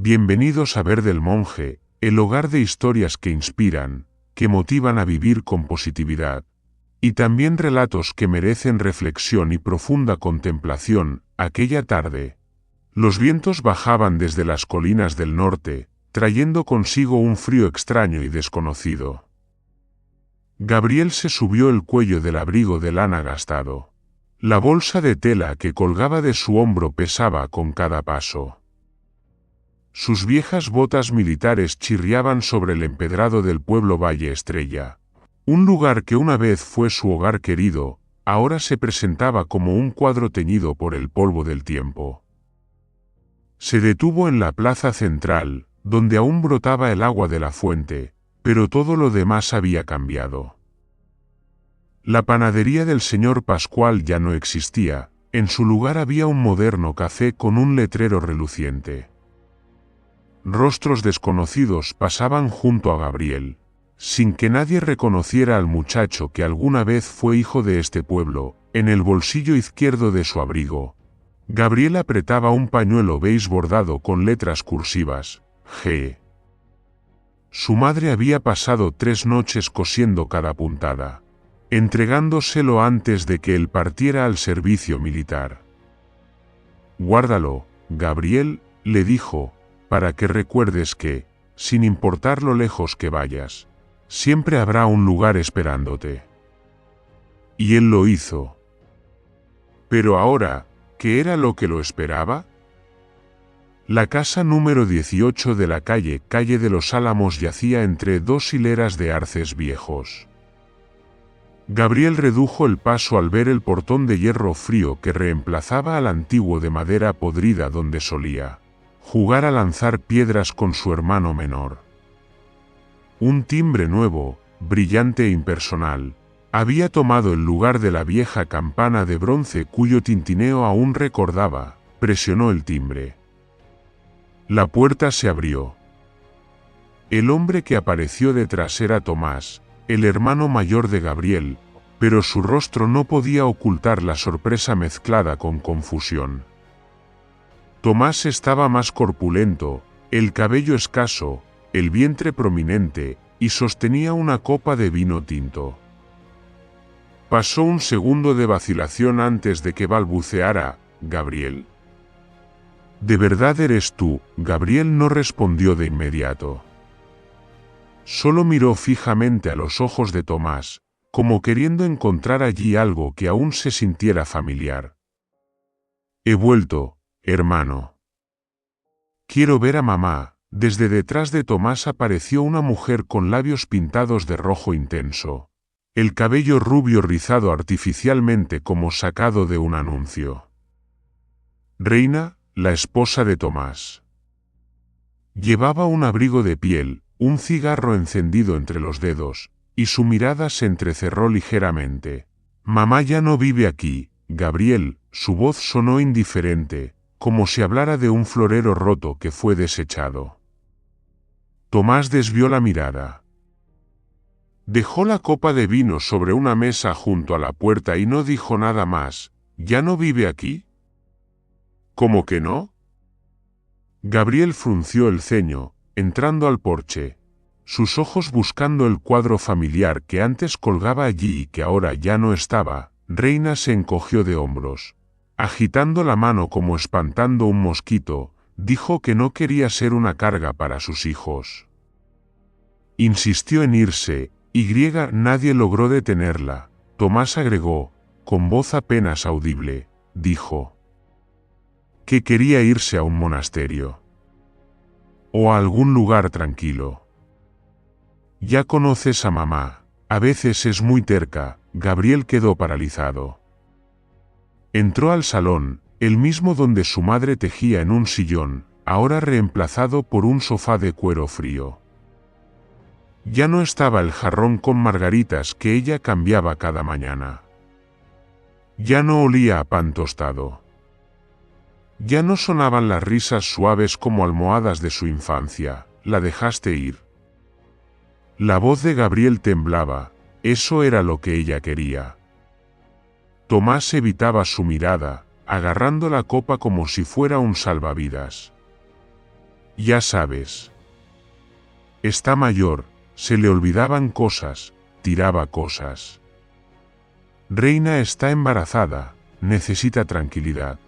Bienvenidos a Ver del Monje, el hogar de historias que inspiran, que motivan a vivir con positividad, y también relatos que merecen reflexión y profunda contemplación. Aquella tarde, los vientos bajaban desde las colinas del norte, trayendo consigo un frío extraño y desconocido. Gabriel se subió el cuello del abrigo de lana gastado. La bolsa de tela que colgaba de su hombro pesaba con cada paso. Sus viejas botas militares chirriaban sobre el empedrado del pueblo Valle Estrella. Un lugar que una vez fue su hogar querido, ahora se presentaba como un cuadro teñido por el polvo del tiempo. Se detuvo en la plaza central, donde aún brotaba el agua de la fuente, pero todo lo demás había cambiado. La panadería del señor Pascual ya no existía, en su lugar había un moderno café con un letrero reluciente. Rostros desconocidos pasaban junto a Gabriel, sin que nadie reconociera al muchacho que alguna vez fue hijo de este pueblo. En el bolsillo izquierdo de su abrigo, Gabriel apretaba un pañuelo beige bordado con letras cursivas, G. Su madre había pasado 3 noches cosiendo cada puntada, entregándoselo antes de que él partiera al servicio militar. «Guárdalo, Gabriel», le dijo, «para que recuerdes que, sin importar lo lejos que vayas, siempre habrá un lugar esperándote». Y él lo hizo. Pero ahora, ¿qué era lo que lo esperaba? La casa número 18 de la calle de los Álamos yacía entre 2 hileras de arces viejos. Gabriel redujo el paso al ver el portón de hierro frío que reemplazaba al antiguo de madera podrida donde solía jugar a lanzar piedras con su hermano menor. Un timbre nuevo, brillante e impersonal, había tomado el lugar de la vieja campana de bronce cuyo tintineo aún recordaba. Presionó el timbre. La puerta se abrió. El hombre que apareció detrás era Tomás, el hermano mayor de Gabriel, pero su rostro no podía ocultar la sorpresa mezclada con confusión. Tomás estaba más corpulento, el cabello escaso, el vientre prominente, y sostenía una copa de vino tinto. Pasó un segundo de vacilación antes de que balbuceara: «Gabriel». «¿De verdad eres tú?». Gabriel no respondió de inmediato. Solo miró fijamente a los ojos de Tomás, como queriendo encontrar allí algo que aún se sintiera familiar. «He vuelto, hermano. Quiero ver a mamá». Desde detrás de Tomás apareció una mujer con labios pintados de rojo intenso, el cabello rubio rizado artificialmente como sacado de un anuncio. Reina, la esposa de Tomás. Llevaba un abrigo de piel, un cigarro encendido entre los dedos, y su mirada se entrecerró ligeramente. «Mamá ya no vive aquí, Gabriel». Su voz sonó indiferente, como si hablara de un florero roto que fue desechado. Tomás desvió la mirada. Dejó la copa de vino sobre una mesa junto a la puerta y no dijo nada más. «¿Ya no vive aquí?». «¿Cómo que no?». Gabriel frunció el ceño, entrando al porche, sus ojos buscando el cuadro familiar que antes colgaba allí y que ahora ya no estaba. Reina se encogió de hombros. Agitando la mano como espantando un mosquito, dijo que no quería ser una carga para sus hijos. Insistió en irse, nadie logró detenerla. Tomás agregó, con voz apenas audible, dijo que quería irse a un monasterio. O a algún lugar tranquilo. «Ya conoces a mamá, a veces es muy terca». Gabriel quedó paralizado. Entró al salón, el mismo donde su madre tejía en un sillón, ahora reemplazado por un sofá de cuero frío. Ya no estaba el jarrón con margaritas que ella cambiaba cada mañana. Ya no olía a pan tostado. Ya no sonaban las risas suaves como almohadas de su infancia. «La dejaste ir». La voz de Gabriel temblaba, eso era lo que ella quería. Tomás evitaba su mirada, agarrando la copa como si fuera un salvavidas. Ya sabes. Está mayor, se le olvidaban cosas, tiraba cosas. Reina está embarazada, necesita tranquilidad.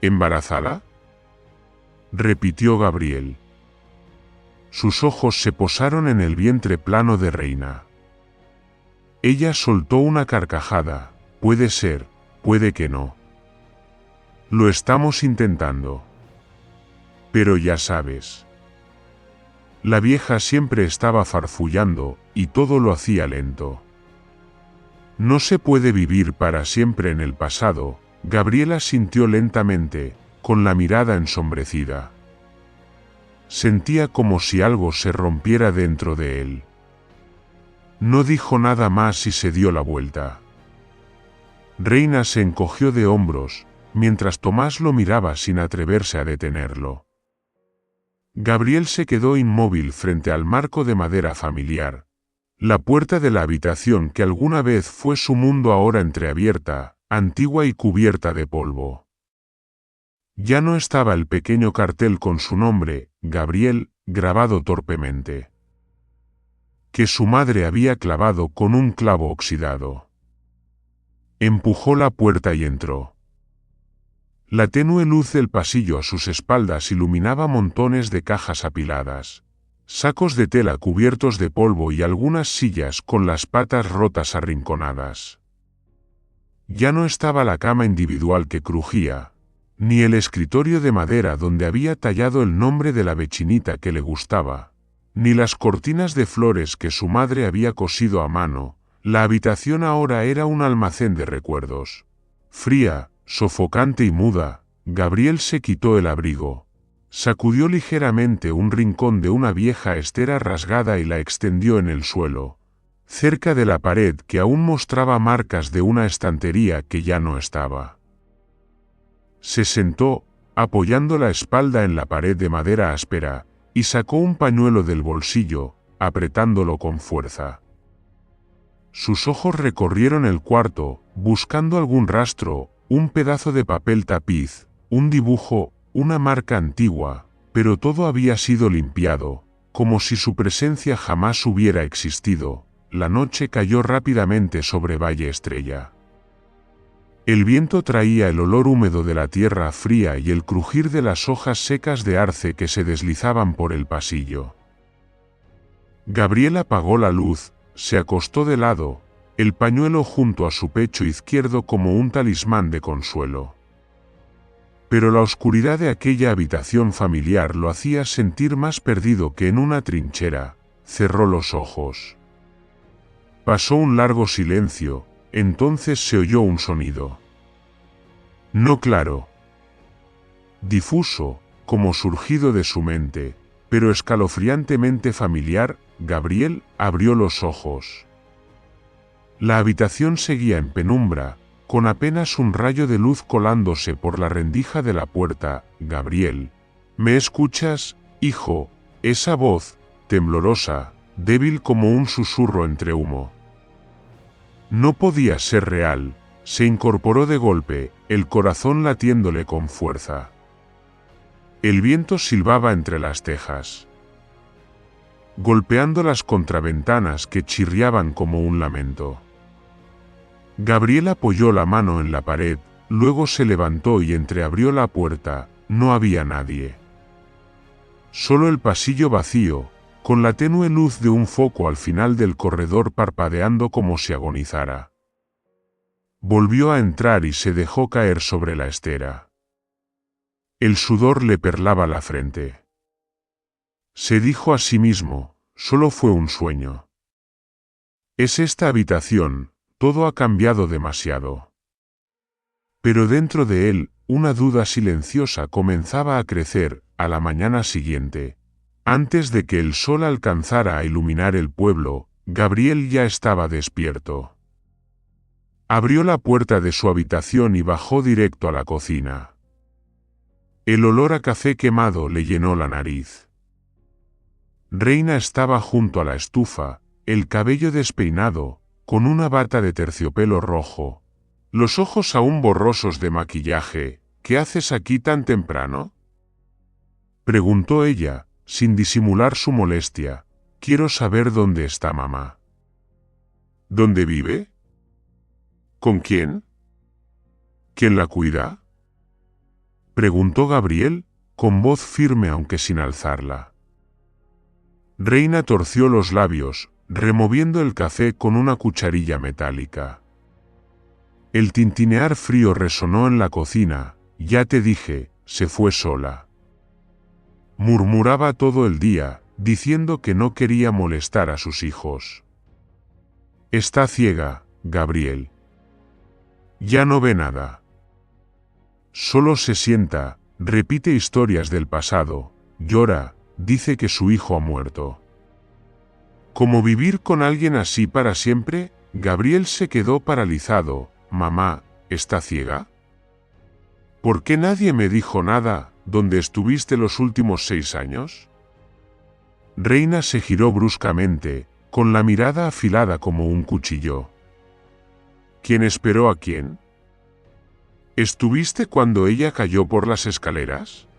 ¿Embarazada?, repitió Gabriel. Sus ojos se posaron en el vientre plano de Reina. Ella soltó una carcajada. Puede ser, puede que no. Lo estamos intentando. Pero ya sabes. La vieja siempre estaba farfullando, y todo lo hacía lento. No se puede vivir para siempre en el pasado. Gabriela sintió lentamente, con la mirada ensombrecida. Sentía como si algo se rompiera dentro de él. No dijo nada más y se dio la vuelta. Reina se encogió de hombros, mientras Tomás lo miraba sin atreverse a detenerlo. Gabriel se quedó inmóvil frente al marco de madera familiar. La puerta de la habitación que alguna vez fue su mundo ahora entreabierta, antigua y cubierta de polvo. Ya no estaba el pequeño cartel con su nombre, Gabriel, grabado torpemente, que su madre había clavado con un clavo oxidado. Empujó la puerta y entró. La tenue luz del pasillo a sus espaldas iluminaba montones de cajas apiladas, sacos de tela cubiertos de polvo y algunas sillas con las patas rotas arrinconadas. Ya no estaba la cama individual que crujía, ni el escritorio de madera donde había tallado el nombre de la vecinita que le gustaba, ni las cortinas de flores que su madre había cosido a mano. La habitación ahora era un almacén de recuerdos. Fría, sofocante y muda, Gabriel se quitó el abrigo, sacudió ligeramente un rincón de una vieja estera rasgada y la extendió en el suelo, cerca de la pared que aún mostraba marcas de una estantería que ya no estaba. Se sentó, apoyando la espalda en la pared de madera áspera, y sacó un pañuelo del bolsillo, apretándolo con fuerza. Sus ojos recorrieron el cuarto, buscando algún rastro, un pedazo de papel tapiz, un dibujo, una marca antigua, pero todo había sido limpiado, como si su presencia jamás hubiera existido. La noche cayó rápidamente sobre Valle Estrella. El viento traía el olor húmedo de la tierra fría y el crujir de las hojas secas de arce que se deslizaban por el pasillo. Gabriel apagó la luz, se acostó de lado, el pañuelo junto a su pecho izquierdo como un talismán de consuelo. Pero la oscuridad de aquella habitación familiar lo hacía sentir más perdido que en una trinchera. Cerró los ojos. Pasó un largo silencio, entonces se oyó un sonido. No claro, difuso, como surgido de su mente, pero escalofriantemente familiar. Gabriel abrió los ojos. La habitación seguía en penumbra, con apenas un rayo de luz colándose por la rendija de la puerta. Gabriel, ¿me escuchas, hijo? Esa voz, temblorosa, débil como un susurro entre humo. No podía ser real. Se incorporó de golpe, el corazón latiéndole con fuerza. El viento silbaba entre las tejas, golpeando las contraventanas que chirriaban como un lamento. Gabriel apoyó la mano en la pared, luego se levantó y entreabrió la puerta. No había nadie. Solo el pasillo vacío, con la tenue luz de un foco al final del corredor parpadeando como si agonizara. Volvió a entrar y se dejó caer sobre la estera. El sudor le perlaba la frente. Se dijo a sí mismo, solo fue un sueño. Es esta habitación, todo ha cambiado demasiado. Pero dentro de él, una duda silenciosa comenzaba a crecer. A la mañana siguiente, antes de que el sol alcanzara a iluminar el pueblo, Gabriel ya estaba despierto. Abrió la puerta de su habitación y bajó directo a la cocina. El olor a café quemado le llenó la nariz. Reina estaba junto a la estufa, el cabello despeinado, con una bata de terciopelo rojo, los ojos aún borrosos de maquillaje. ¿Qué haces aquí tan temprano? Preguntó ella, sin disimular su molestia. Quiero saber dónde está mamá. ¿Dónde vive? ¿Con quién? ¿Quién la cuida? Preguntó Gabriel, con voz firme aunque sin alzarla. Reina torció los labios, removiendo el café con una cucharilla metálica. El tintinear frío resonó en la cocina. Ya te dije, se fue sola. Murmuraba todo el día, diciendo que no quería molestar a sus hijos. Está ciega, Gabriel. Ya no ve nada. Solo se sienta, repite historias del pasado, llora, dice que su hijo ha muerto. ¿Cómo vivir con alguien así para siempre? Gabriel se quedó paralizado. Mamá, ¿está ciega? ¿Por qué nadie me dijo nada? ¿Dónde estuviste los últimos 6 años? Reina se giró bruscamente, con la mirada afilada como un cuchillo. ¿Quién esperó a quién? ¿Estuviste cuando ella cayó por las escaleras?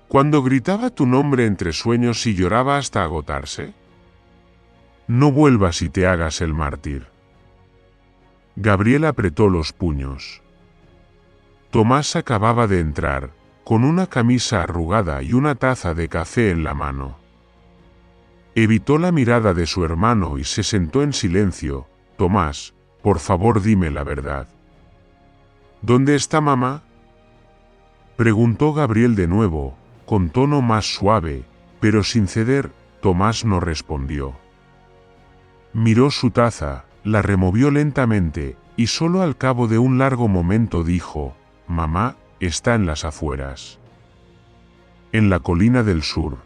¿Cuando gritaba tu nombre entre sueños y lloraba hasta agotarse? No vuelvas y te hagas el mártir. Gabriel apretó los puños. Tomás acababa de entrar, con una camisa arrugada y una taza de café en la mano. Evitó la mirada de su hermano y se sentó en silencio. Tomás, por favor dime la verdad. ¿Dónde está mamá? Preguntó Gabriel de nuevo, con tono más suave, pero sin ceder. Tomás no respondió. Miró su taza, la removió lentamente, y solo al cabo de un largo momento dijo, mamá, está en las afueras. En la colina del sur.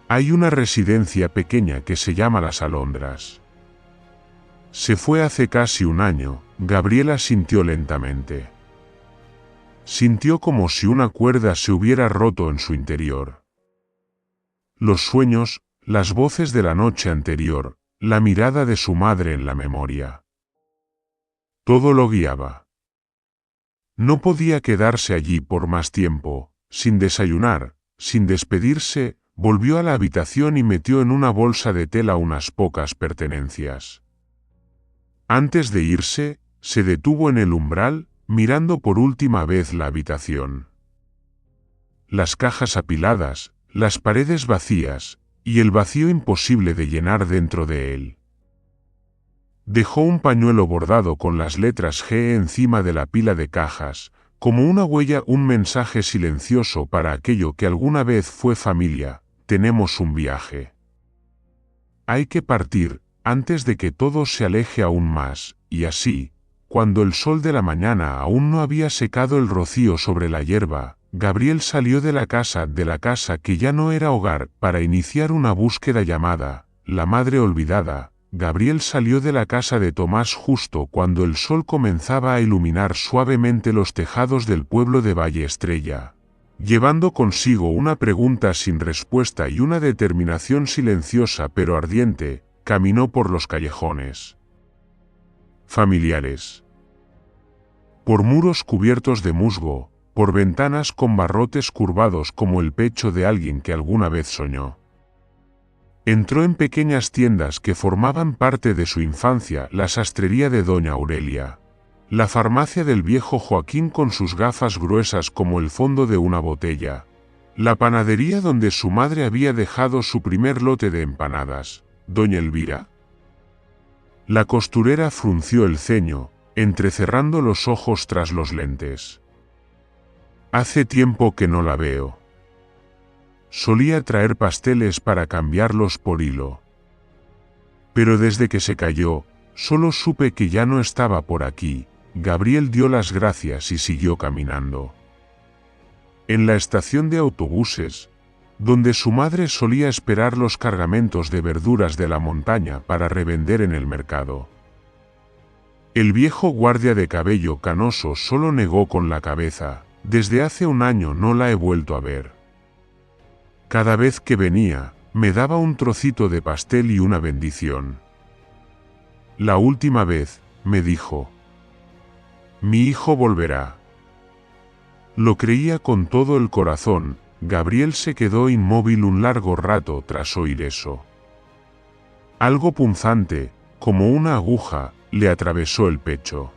Hay una residencia pequeña que se llama Las Alondras. Se fue hace casi un año. Gabriela sintió lentamente. Sintió como si una cuerda se hubiera roto en su interior. Los sueños, las voces de la noche anterior, la mirada de su madre en la memoria. Todo lo guiaba. No podía quedarse allí por más tiempo. Sin desayunar, sin despedirse, volvió a la habitación y metió en una bolsa de tela unas pocas pertenencias. Antes de irse, se detuvo en el umbral, mirando por última vez la habitación. Las cajas apiladas, las paredes vacías, y el vacío imposible de llenar dentro de él. Dejó un pañuelo bordado con las letras G encima de la pila de cajas, como una huella, un mensaje silencioso para aquello que alguna vez fue familia. Tenemos un viaje. Hay que partir, antes de que todo se aleje aún más, y así, cuando el sol de la mañana aún no había secado el rocío sobre la hierba, Gabriel salió de la casa que ya no era hogar, para iniciar una búsqueda llamada La Madre Olvidada. Gabriel salió de la casa de Tomás justo cuando el sol comenzaba a iluminar suavemente los tejados del pueblo de Valle Estrella, llevando consigo una pregunta sin respuesta y una determinación silenciosa pero ardiente. Caminó por los callejones familiares, por muros cubiertos de musgo, por ventanas con barrotes curvados como el pecho de alguien que alguna vez soñó. Entró en pequeñas tiendas que formaban parte de su infancia: la sastrería de Doña Aurelia, la farmacia del viejo Joaquín con sus gafas gruesas como el fondo de una botella, la panadería donde su madre había dejado su primer lote de empanadas, Doña Elvira. La costurera frunció el ceño, entrecerrando los ojos tras los lentes. Hace tiempo que no la veo. Solía traer pasteles para cambiarlos por hilo. Pero desde que se cayó, solo supe que ya no estaba por aquí. Gabriel dio las gracias y siguió caminando. En la estación de autobuses, donde su madre solía esperar los cargamentos de verduras de la montaña para revender en el mercado, el viejo guardia de cabello canoso solo negó con la cabeza. Desde hace un año no la he vuelto a ver. Cada vez que venía, me daba un trocito de pastel y una bendición. La última vez, me dijo: mi hijo volverá. Lo creía con todo el corazón, Gabriel se quedó inmóvil un largo rato tras oír eso. Algo punzante, como una aguja, le atravesó el pecho.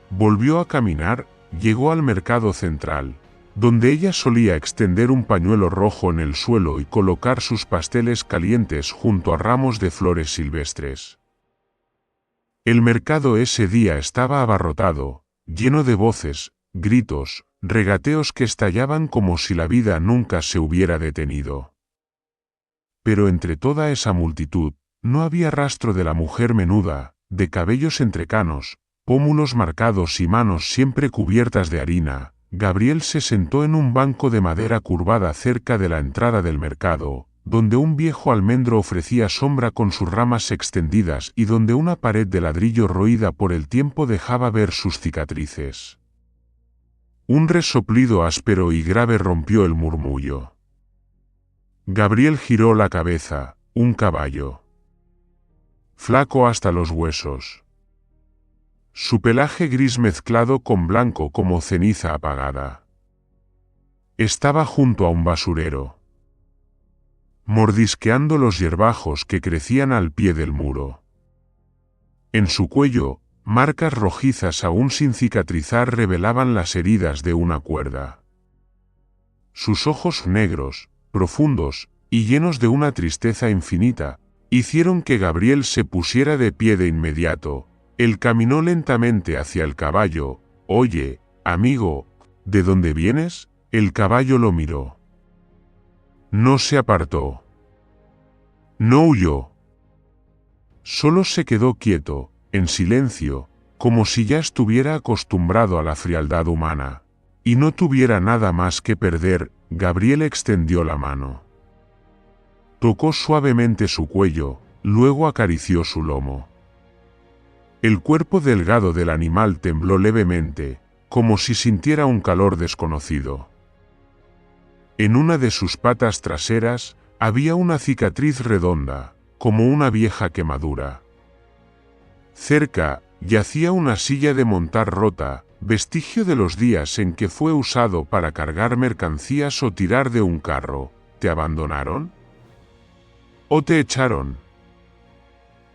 Volvió a caminar, llegó al mercado central, donde ella solía extender un pañuelo rojo en el suelo y colocar sus pasteles calientes junto a ramos de flores silvestres. El mercado ese día estaba abarrotado, lleno de voces, gritos, regateos que estallaban como si la vida nunca se hubiera detenido. Pero entre toda esa multitud, no había rastro de la mujer menuda, de cabellos entrecanos, pómulos marcados y manos siempre cubiertas de harina. Gabriel se sentó en un banco de madera curvada cerca de la entrada del mercado, donde un viejo almendro ofrecía sombra con sus ramas extendidas y donde una pared de ladrillo roída por el tiempo dejaba ver sus cicatrices. Un resoplido áspero y grave rompió el murmullo. Gabriel giró la cabeza, un caballo. Flaco hasta los huesos. Su pelaje gris mezclado con blanco como ceniza apagada. Estaba junto a un basurero, mordisqueando los hierbajos que crecían al pie del muro. En su cuello, marcas rojizas aún sin cicatrizar revelaban las heridas de una cuerda. Sus ojos negros, profundos, y llenos de una tristeza infinita, hicieron que Gabriel se pusiera de pie de inmediato. Él caminó lentamente hacia el caballo. «Oye, amigo, ¿de dónde vienes?» El caballo lo miró. No se apartó. No huyó. Solo se quedó quieto, en silencio, como si ya estuviera acostumbrado a la frialdad humana, y no tuviera nada más que perder. Gabriel extendió la mano. Tocó suavemente su cuello, luego acarició su lomo. El cuerpo delgado del animal tembló levemente, como si sintiera un calor desconocido. En una de sus patas traseras había una cicatriz redonda, como una vieja quemadura. Cerca yacía una silla de montar rota, vestigio de los días en que fue usado para cargar mercancías o tirar de un carro. ¿Te abandonaron? ¿O te echaron?,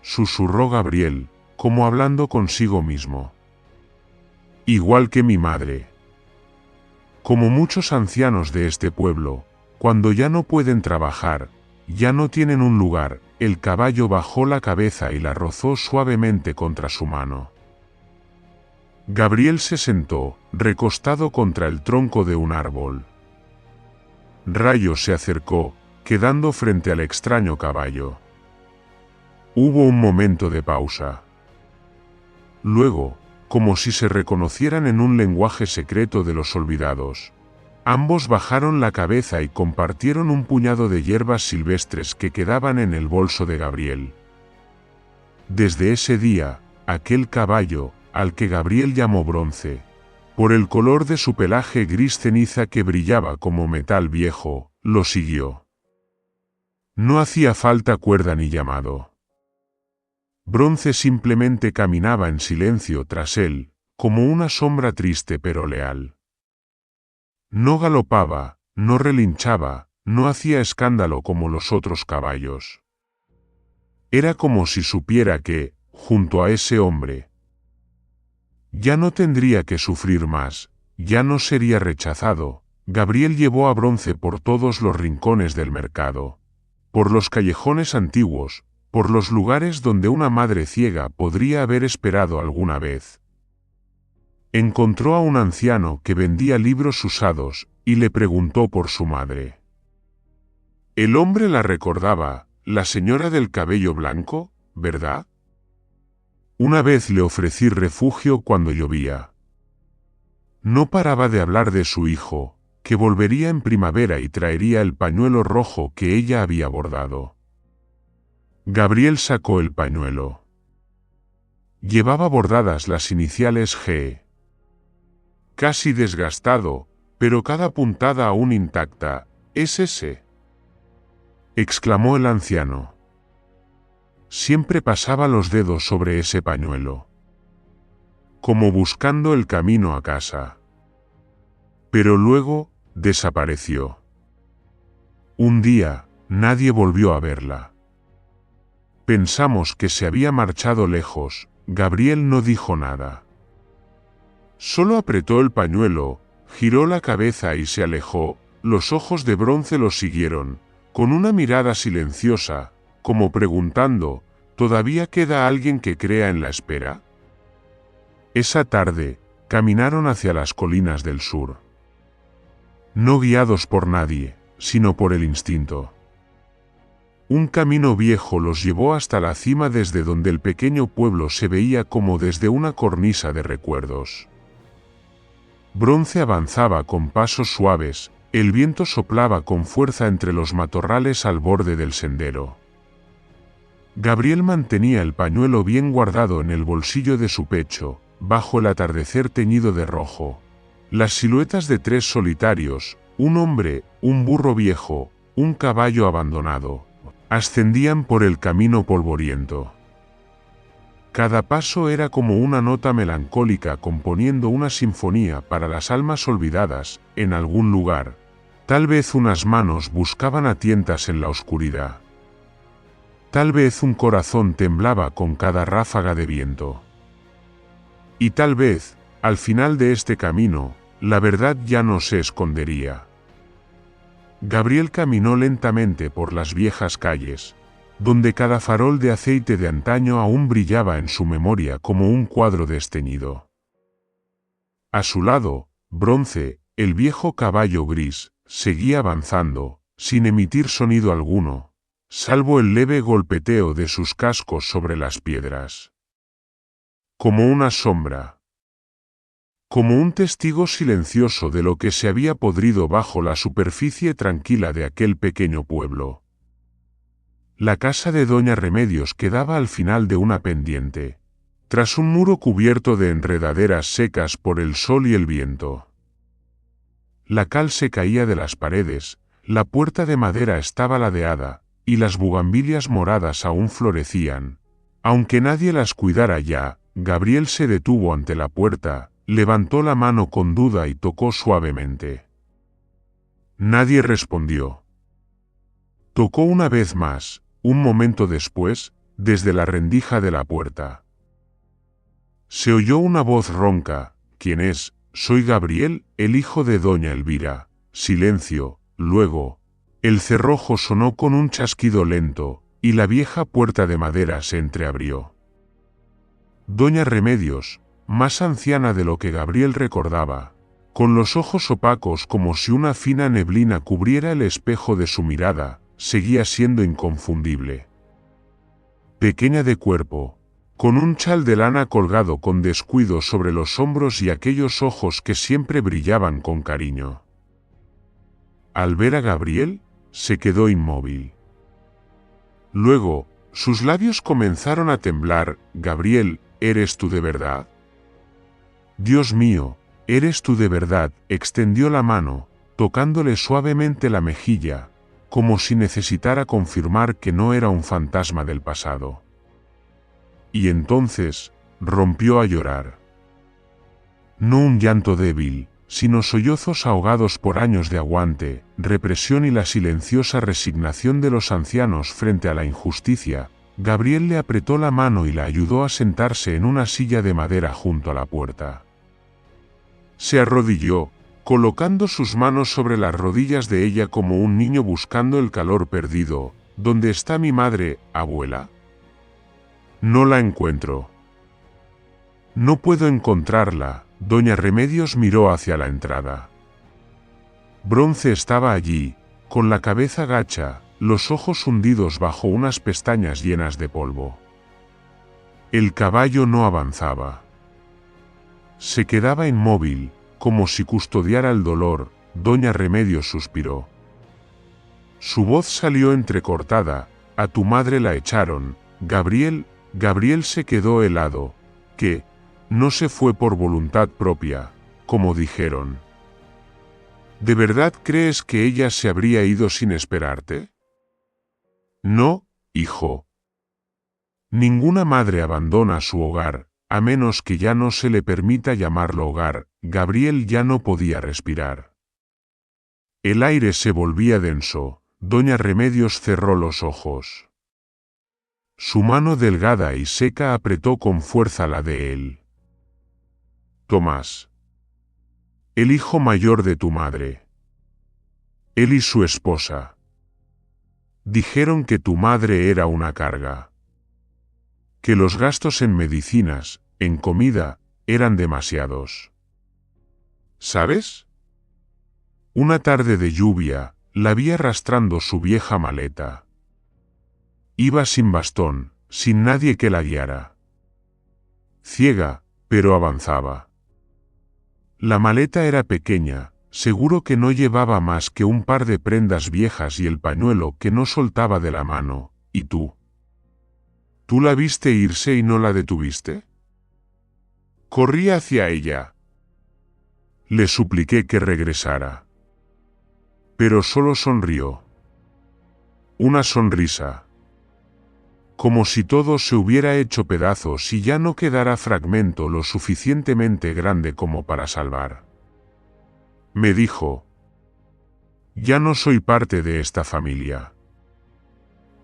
susurró Gabriel, como hablando consigo mismo. Igual que mi madre. Como muchos ancianos de este pueblo, cuando ya no pueden trabajar, ya no tienen un lugar. El caballo bajó la cabeza y la rozó suavemente contra su mano. Gabriel se sentó, recostado contra el tronco de un árbol. Rayo se acercó, quedando frente al extraño caballo. Hubo un momento de pausa. Luego, como si se reconocieran en un lenguaje secreto de los olvidados, ambos bajaron la cabeza y compartieron un puñado de hierbas silvestres que quedaban en el bolso de Gabriel. Desde ese día, aquel caballo, al que Gabriel llamó Bronce, por el color de su pelaje gris ceniza que brillaba como metal viejo, lo siguió. No hacía falta cuerda ni llamado. Bronce simplemente caminaba en silencio tras él, como una sombra triste pero leal. No galopaba, no relinchaba, no hacía escándalo como los otros caballos. Era como si supiera que, junto a ese hombre, ya no tendría que sufrir más, ya no sería rechazado. Gabriel llevó a Bronce por todos los rincones del mercado, por los callejones antiguos, por los lugares donde una madre ciega podría haber esperado alguna vez. Encontró a un anciano que vendía libros usados, y le preguntó por su madre. El hombre la recordaba, la señora del cabello blanco, ¿verdad? Una vez le ofrecí refugio cuando llovía. No paraba de hablar de su hijo, que volvería en primavera y traería el pañuelo rojo que ella había bordado. Gabriel sacó el pañuelo. Llevaba bordadas las iniciales G. Casi desgastado, pero cada puntada aún intacta. ¿Es ese?, exclamó el anciano. Siempre pasaba los dedos sobre ese pañuelo, como buscando el camino a casa. Pero luego, desapareció. Un día, nadie volvió a verla. Pensamos que se había marchado lejos. Gabriel no dijo nada. Solo apretó el pañuelo, giró la cabeza y se alejó. Los ojos de bronce lo siguieron, con una mirada silenciosa, como preguntando, ¿todavía queda alguien que crea en la espera? Esa tarde, caminaron hacia las colinas del sur. No guiados por nadie, sino por el instinto. Un camino viejo los llevó hasta la cima desde donde el pequeño pueblo se veía como desde una cornisa de recuerdos. Bronce avanzaba con pasos suaves, el viento soplaba con fuerza entre los matorrales al borde del sendero. Gabriel mantenía el pañuelo bien guardado en el bolsillo de su pecho, bajo el atardecer teñido de rojo. Las siluetas de tres solitarios, un hombre, un burro viejo, un caballo abandonado, ascendían por el camino polvoriento. Cada paso era como una nota melancólica componiendo una sinfonía para las almas olvidadas, en algún lugar. Tal vez unas manos buscaban a tientas en la oscuridad. Tal vez un corazón temblaba con cada ráfaga de viento. Y tal vez, al final de este camino, la verdad ya no se escondería. Gabriel caminó lentamente por las viejas calles, donde cada farol de aceite de antaño aún brillaba en su memoria como un cuadro desteñido. A su lado, Bronce, el viejo caballo gris, seguía avanzando, sin emitir sonido alguno, salvo el leve golpeteo de sus cascos sobre las piedras. Como una sombra. Como un testigo silencioso de lo que se había podrido bajo la superficie tranquila de aquel pequeño pueblo. La casa de Doña Remedios quedaba al final de una pendiente, tras un muro cubierto de enredaderas secas por el sol y el viento. La cal se caía de las paredes, la puerta de madera estaba ladeada, y las bugambilias moradas aún florecían. Aunque nadie las cuidara ya, Gabriel se detuvo ante la puerta, levantó la mano con duda y tocó suavemente. Nadie respondió. Tocó una vez más. Un momento después, desde la rendija de la puerta. Se oyó una voz ronca. ¿Quién es? Soy Gabriel, el hijo de doña Elvira. Silencio. Luego, el cerrojo sonó con un chasquido lento, y la vieja puerta de madera se entreabrió. Doña Remedios, más anciana de lo que Gabriel recordaba, con los ojos opacos como si una fina neblina cubriera el espejo de su mirada, seguía siendo inconfundible. Pequeña de cuerpo, con un chal de lana colgado con descuido sobre los hombros y aquellos ojos que siempre brillaban con cariño. Al ver a Gabriel, se quedó inmóvil. Luego, sus labios comenzaron a temblar. Gabriel, ¿eres tú de verdad? Dios mío, ¿eres tú de verdad? Extendió la mano, tocándole suavemente la mejilla, como si necesitara confirmar que no era un fantasma del pasado. Y entonces, rompió a llorar. No un llanto débil, sino sollozos ahogados por años de aguante, represión y la silenciosa resignación de los ancianos frente a la injusticia. Gabriel le apretó la mano y la ayudó a sentarse en una silla de madera junto a la puerta. Se arrodilló, colocando sus manos sobre las rodillas de ella como un niño buscando el calor perdido. ¿Dónde está mi madre, abuela? No la encuentro. No puedo encontrarla. Doña Remedios miró hacia la entrada. Bronce estaba allí, con la cabeza gacha, los ojos hundidos bajo unas pestañas llenas de polvo. El caballo no avanzaba. Se quedaba inmóvil, como si custodiara el dolor. Doña Remedios suspiró. Su voz salió entrecortada. A tu madre la echaron. Gabriel se quedó helado. ¿Qué? No se fue por voluntad propia, como dijeron. ¿De verdad crees que ella se habría ido sin esperarte? No, hijo. Ninguna madre abandona su hogar, a menos que ya no se le permita llamarlo hogar. Gabriel ya no podía respirar. El aire se volvía denso. Doña Remedios cerró los ojos. Su mano delgada y seca apretó con fuerza la de él. Tomás. El hijo mayor de tu madre. Él y su esposa. Dijeron que tu madre era una carga. Que los gastos en medicinas, en comida, eran demasiados. ¿Sabes? Una tarde de lluvia, la vi arrastrando su vieja maleta. Iba sin bastón, sin nadie que la guiara. Ciega, pero avanzaba. La maleta era pequeña, seguro que no llevaba más que un par de prendas viejas y el pañuelo que no soltaba de la mano. ¿Y tú? ¿Tú la viste irse y no la detuviste? Corrí hacia ella. Le supliqué que regresara. Pero solo sonrió. Una sonrisa. Como si todo se hubiera hecho pedazos y ya no quedara fragmento lo suficientemente grande como para salvar. Me dijo: ya no soy parte de esta familia.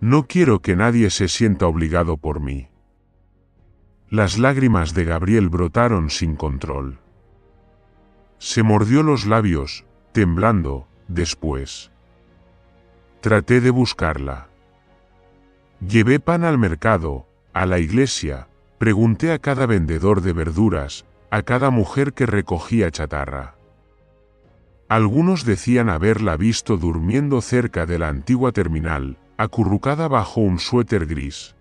No quiero que nadie se sienta obligado por mí. Las lágrimas de Gabriel brotaron sin control. Se mordió los labios, temblando. Después traté de buscarla. Llevé pan al mercado, a la iglesia, pregunté a cada vendedor de verduras, a cada mujer que recogía chatarra. Algunos decían haberla visto durmiendo cerca de la antigua terminal, acurrucada bajo un suéter gris.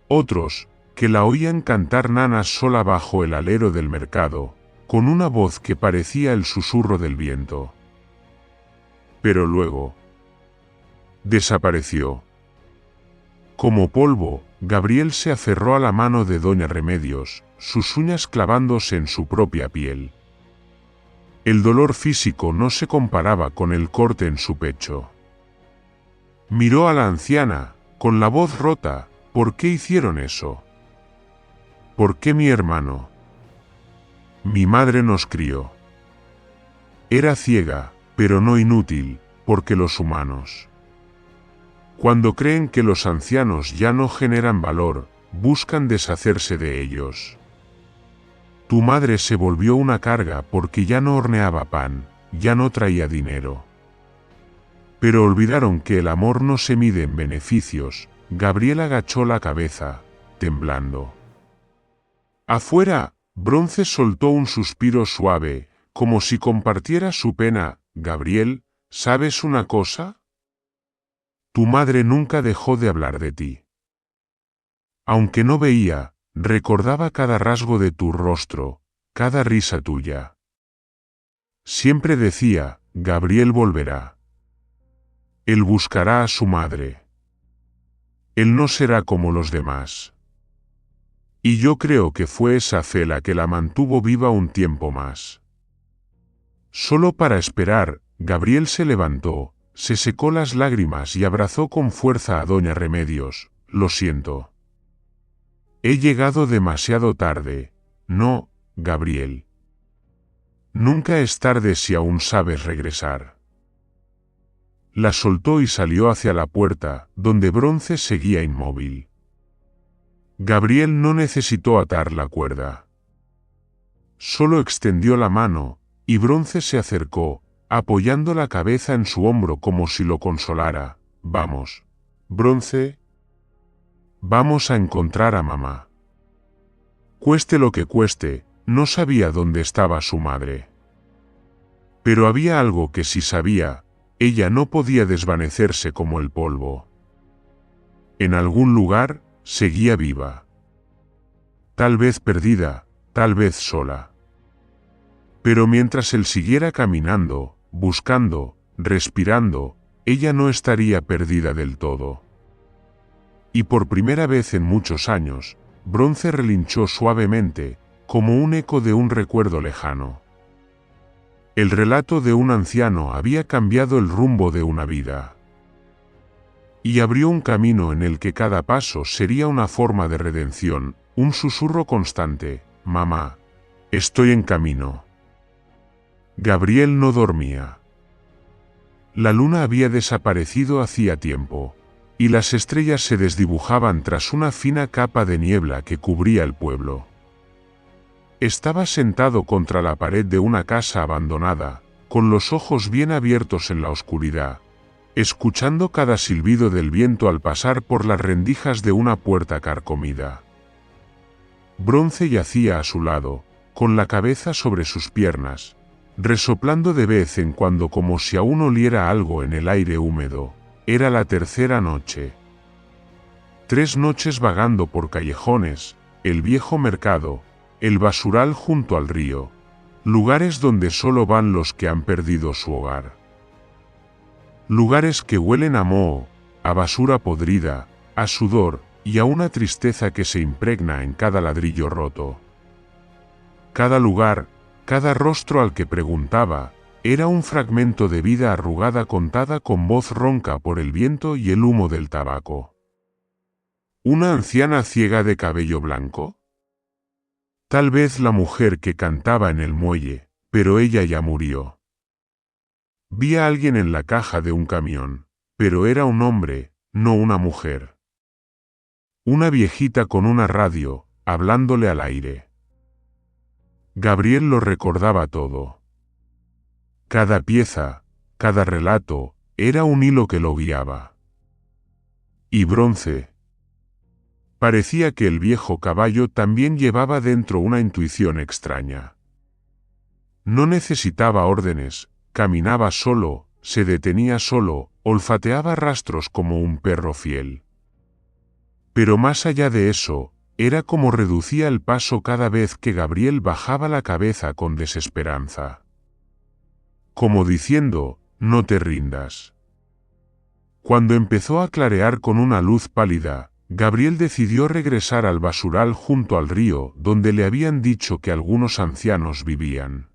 Otros, que la oían cantar nanas sola bajo el alero del mercado, con una voz que parecía el susurro del viento. Pero luego desapareció. Como polvo, Gabriel se aferró a la mano de Doña Remedios, sus uñas clavándose en su propia piel. El dolor físico no se comparaba con el corte en su pecho. Miró a la anciana, con la voz rota. ¿Por qué hicieron eso? ¿Por qué mi hermano? Mi madre nos crió. Era ciega, pero no inútil, porque los humanos, cuando creen que los ancianos ya no generan valor, buscan deshacerse de ellos. Tu madre se volvió una carga porque ya no horneaba pan, ya no traía dinero. Pero olvidaron que el amor no se mide en beneficios. Gabriel agachó la cabeza, temblando. Afuera, Bronce soltó un suspiro suave, como si compartiera su pena. Gabriel, ¿sabes una cosa? Tu madre nunca dejó de hablar de ti. Aunque no veía, recordaba cada rasgo de tu rostro, cada risa tuya. Siempre decía: Gabriel volverá. Él buscará a su madre. Él no será como los demás. Y yo creo que fue esa fe la que la mantuvo viva un tiempo más. Solo para esperar, Gabriel se levantó, se secó las lágrimas y abrazó con fuerza a Doña Remedios. Lo siento. He llegado demasiado tarde. No, Gabriel. Nunca es tarde si aún sabes regresar. La soltó y salió hacia la puerta, donde Bronce seguía inmóvil. Gabriel no necesitó atar la cuerda. Solo extendió la mano, y Bronce se acercó, apoyando la cabeza en su hombro como si lo consolara. Vamos, Bronce. Vamos a encontrar a mamá. Cueste lo que cueste, no sabía dónde estaba su madre. Pero había algo que sí sabía: ella no podía desvanecerse como el polvo. En algún lugar, seguía viva. Tal vez perdida, tal vez sola. Pero mientras él siguiera caminando, buscando, respirando, ella no estaría perdida del todo. Y por primera vez en muchos años, Bronce relinchó suavemente, como un eco de un recuerdo lejano. El relato de un anciano había cambiado el rumbo de una vida. Y abrió un camino en el que cada paso sería una forma de redención, un susurro constante: mamá, estoy en camino. Gabriel no dormía. La luna había desaparecido hacía tiempo, y las estrellas se desdibujaban tras una fina capa de niebla que cubría el pueblo. Estaba sentado contra la pared de una casa abandonada, con los ojos bien abiertos en la oscuridad, escuchando cada silbido del viento al pasar por las rendijas de una puerta carcomida. Bronce yacía a su lado, con la cabeza sobre sus piernas, resoplando de vez en cuando como si aún oliera algo en el aire húmedo. Era la tercera noche. 3 noches vagando por callejones, el viejo mercado, el basural junto al río, lugares donde solo van los que han perdido su hogar. Lugares que huelen a moho, a basura podrida, a sudor y a una tristeza que se impregna en cada ladrillo roto. Cada lugar, cada rostro al que preguntaba, era un fragmento de vida arrugada contada con voz ronca por el viento y el humo del tabaco. ¿Una anciana ciega de cabello blanco? Tal vez la mujer que cantaba en el muelle, pero ella ya murió. Vi a alguien en la caja de un camión, pero era un hombre, no una mujer. Una viejita con una radio, hablándole al aire. Gabriel lo recordaba todo. Cada pieza, cada relato, era un hilo que lo guiaba. Y Bronce. Parecía que el viejo caballo también llevaba dentro una intuición extraña. No necesitaba órdenes, caminaba solo, se detenía solo, olfateaba rastros como un perro fiel. Pero más allá de eso, era como reducía el paso cada vez que Gabriel bajaba la cabeza con desesperanza. Como diciendo, no te rindas. Cuando empezó a clarear con una luz pálida, Gabriel decidió regresar al basural junto al río donde le habían dicho que algunos ancianos vivían.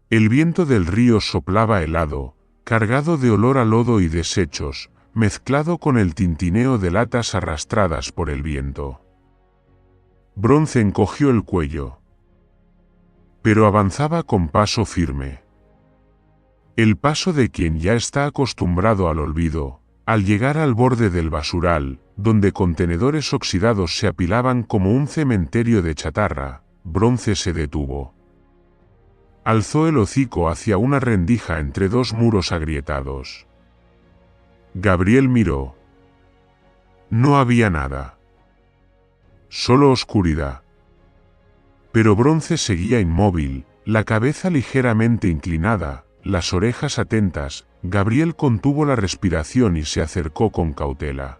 El viento del río soplaba helado, cargado de olor a lodo y desechos, mezclado con el tintineo de latas arrastradas por el viento. Bronce encogió el cuello. Pero avanzaba con paso firme. El paso de quien ya está acostumbrado al olvido. Al llegar al borde del basural, donde contenedores oxidados se apilaban como un cementerio de chatarra, Bronce se detuvo. Alzó el hocico hacia una rendija entre 2 muros agrietados. Gabriel miró. No había nada. Solo oscuridad. Pero Bronce seguía inmóvil, la cabeza ligeramente inclinada, las orejas atentas. Gabriel contuvo la respiración y se acercó con cautela.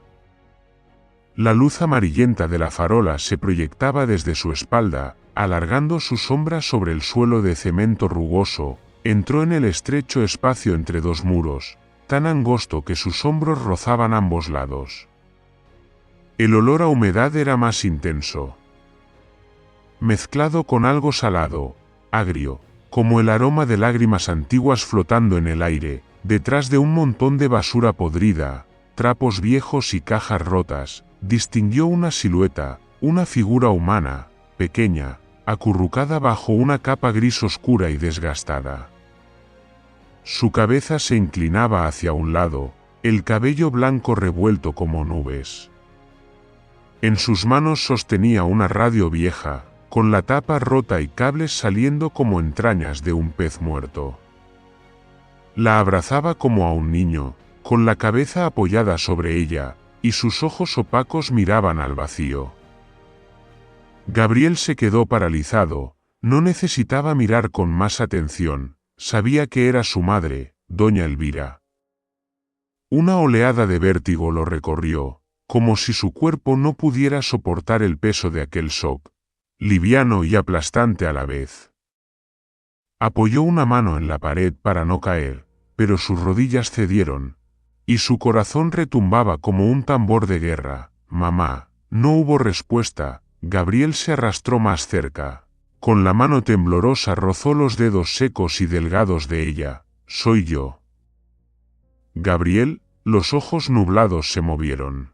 La luz amarillenta de la farola se proyectaba desde su espalda, alargando su sombra sobre el suelo de cemento rugoso. Entró en el estrecho espacio entre 2 muros, tan angosto que sus hombros rozaban ambos lados. El olor a humedad era más intenso, mezclado con algo salado, agrio, como el aroma de lágrimas antiguas flotando en el aire. Detrás de un montón de basura podrida, trapos viejos y cajas rotas, distinguió una silueta, una figura humana, pequeña, acurrucada bajo una capa gris oscura y desgastada. Su cabeza se inclinaba hacia un lado, el cabello blanco revuelto como nubes. En sus manos sostenía una radio vieja, con la tapa rota y cables saliendo como entrañas de un pez muerto. La abrazaba como a un niño, con la cabeza apoyada sobre ella, y sus ojos opacos miraban al vacío. Gabriel se quedó paralizado, no necesitaba mirar con más atención, sabía que era su madre, doña Elvira. Una oleada de vértigo lo recorrió, como si su cuerpo no pudiera soportar el peso de aquel shock, liviano y aplastante a la vez. Apoyó una mano en la pared para no caer, pero sus rodillas cedieron, y su corazón retumbaba como un tambor de guerra. Mamá, no hubo respuesta. Gabriel se arrastró más cerca. Con la mano temblorosa rozó los dedos secos y delgados de ella. Soy yo. Gabriel, los ojos nublados se movieron.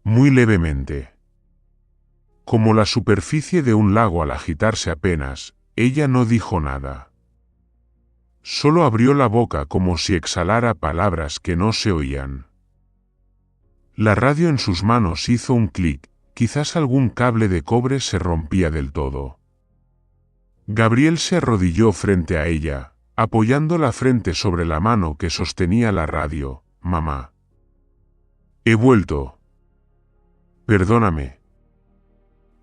Muy levemente. Como la superficie de un lago al agitarse apenas, ella no dijo nada. Solo abrió la boca como si exhalara palabras que no se oían. La radio en sus manos hizo un clic, quizás algún cable de cobre se rompía del todo. Gabriel se arrodilló frente a ella, apoyando la frente sobre la mano que sostenía la radio. Mamá. He vuelto. Perdóname.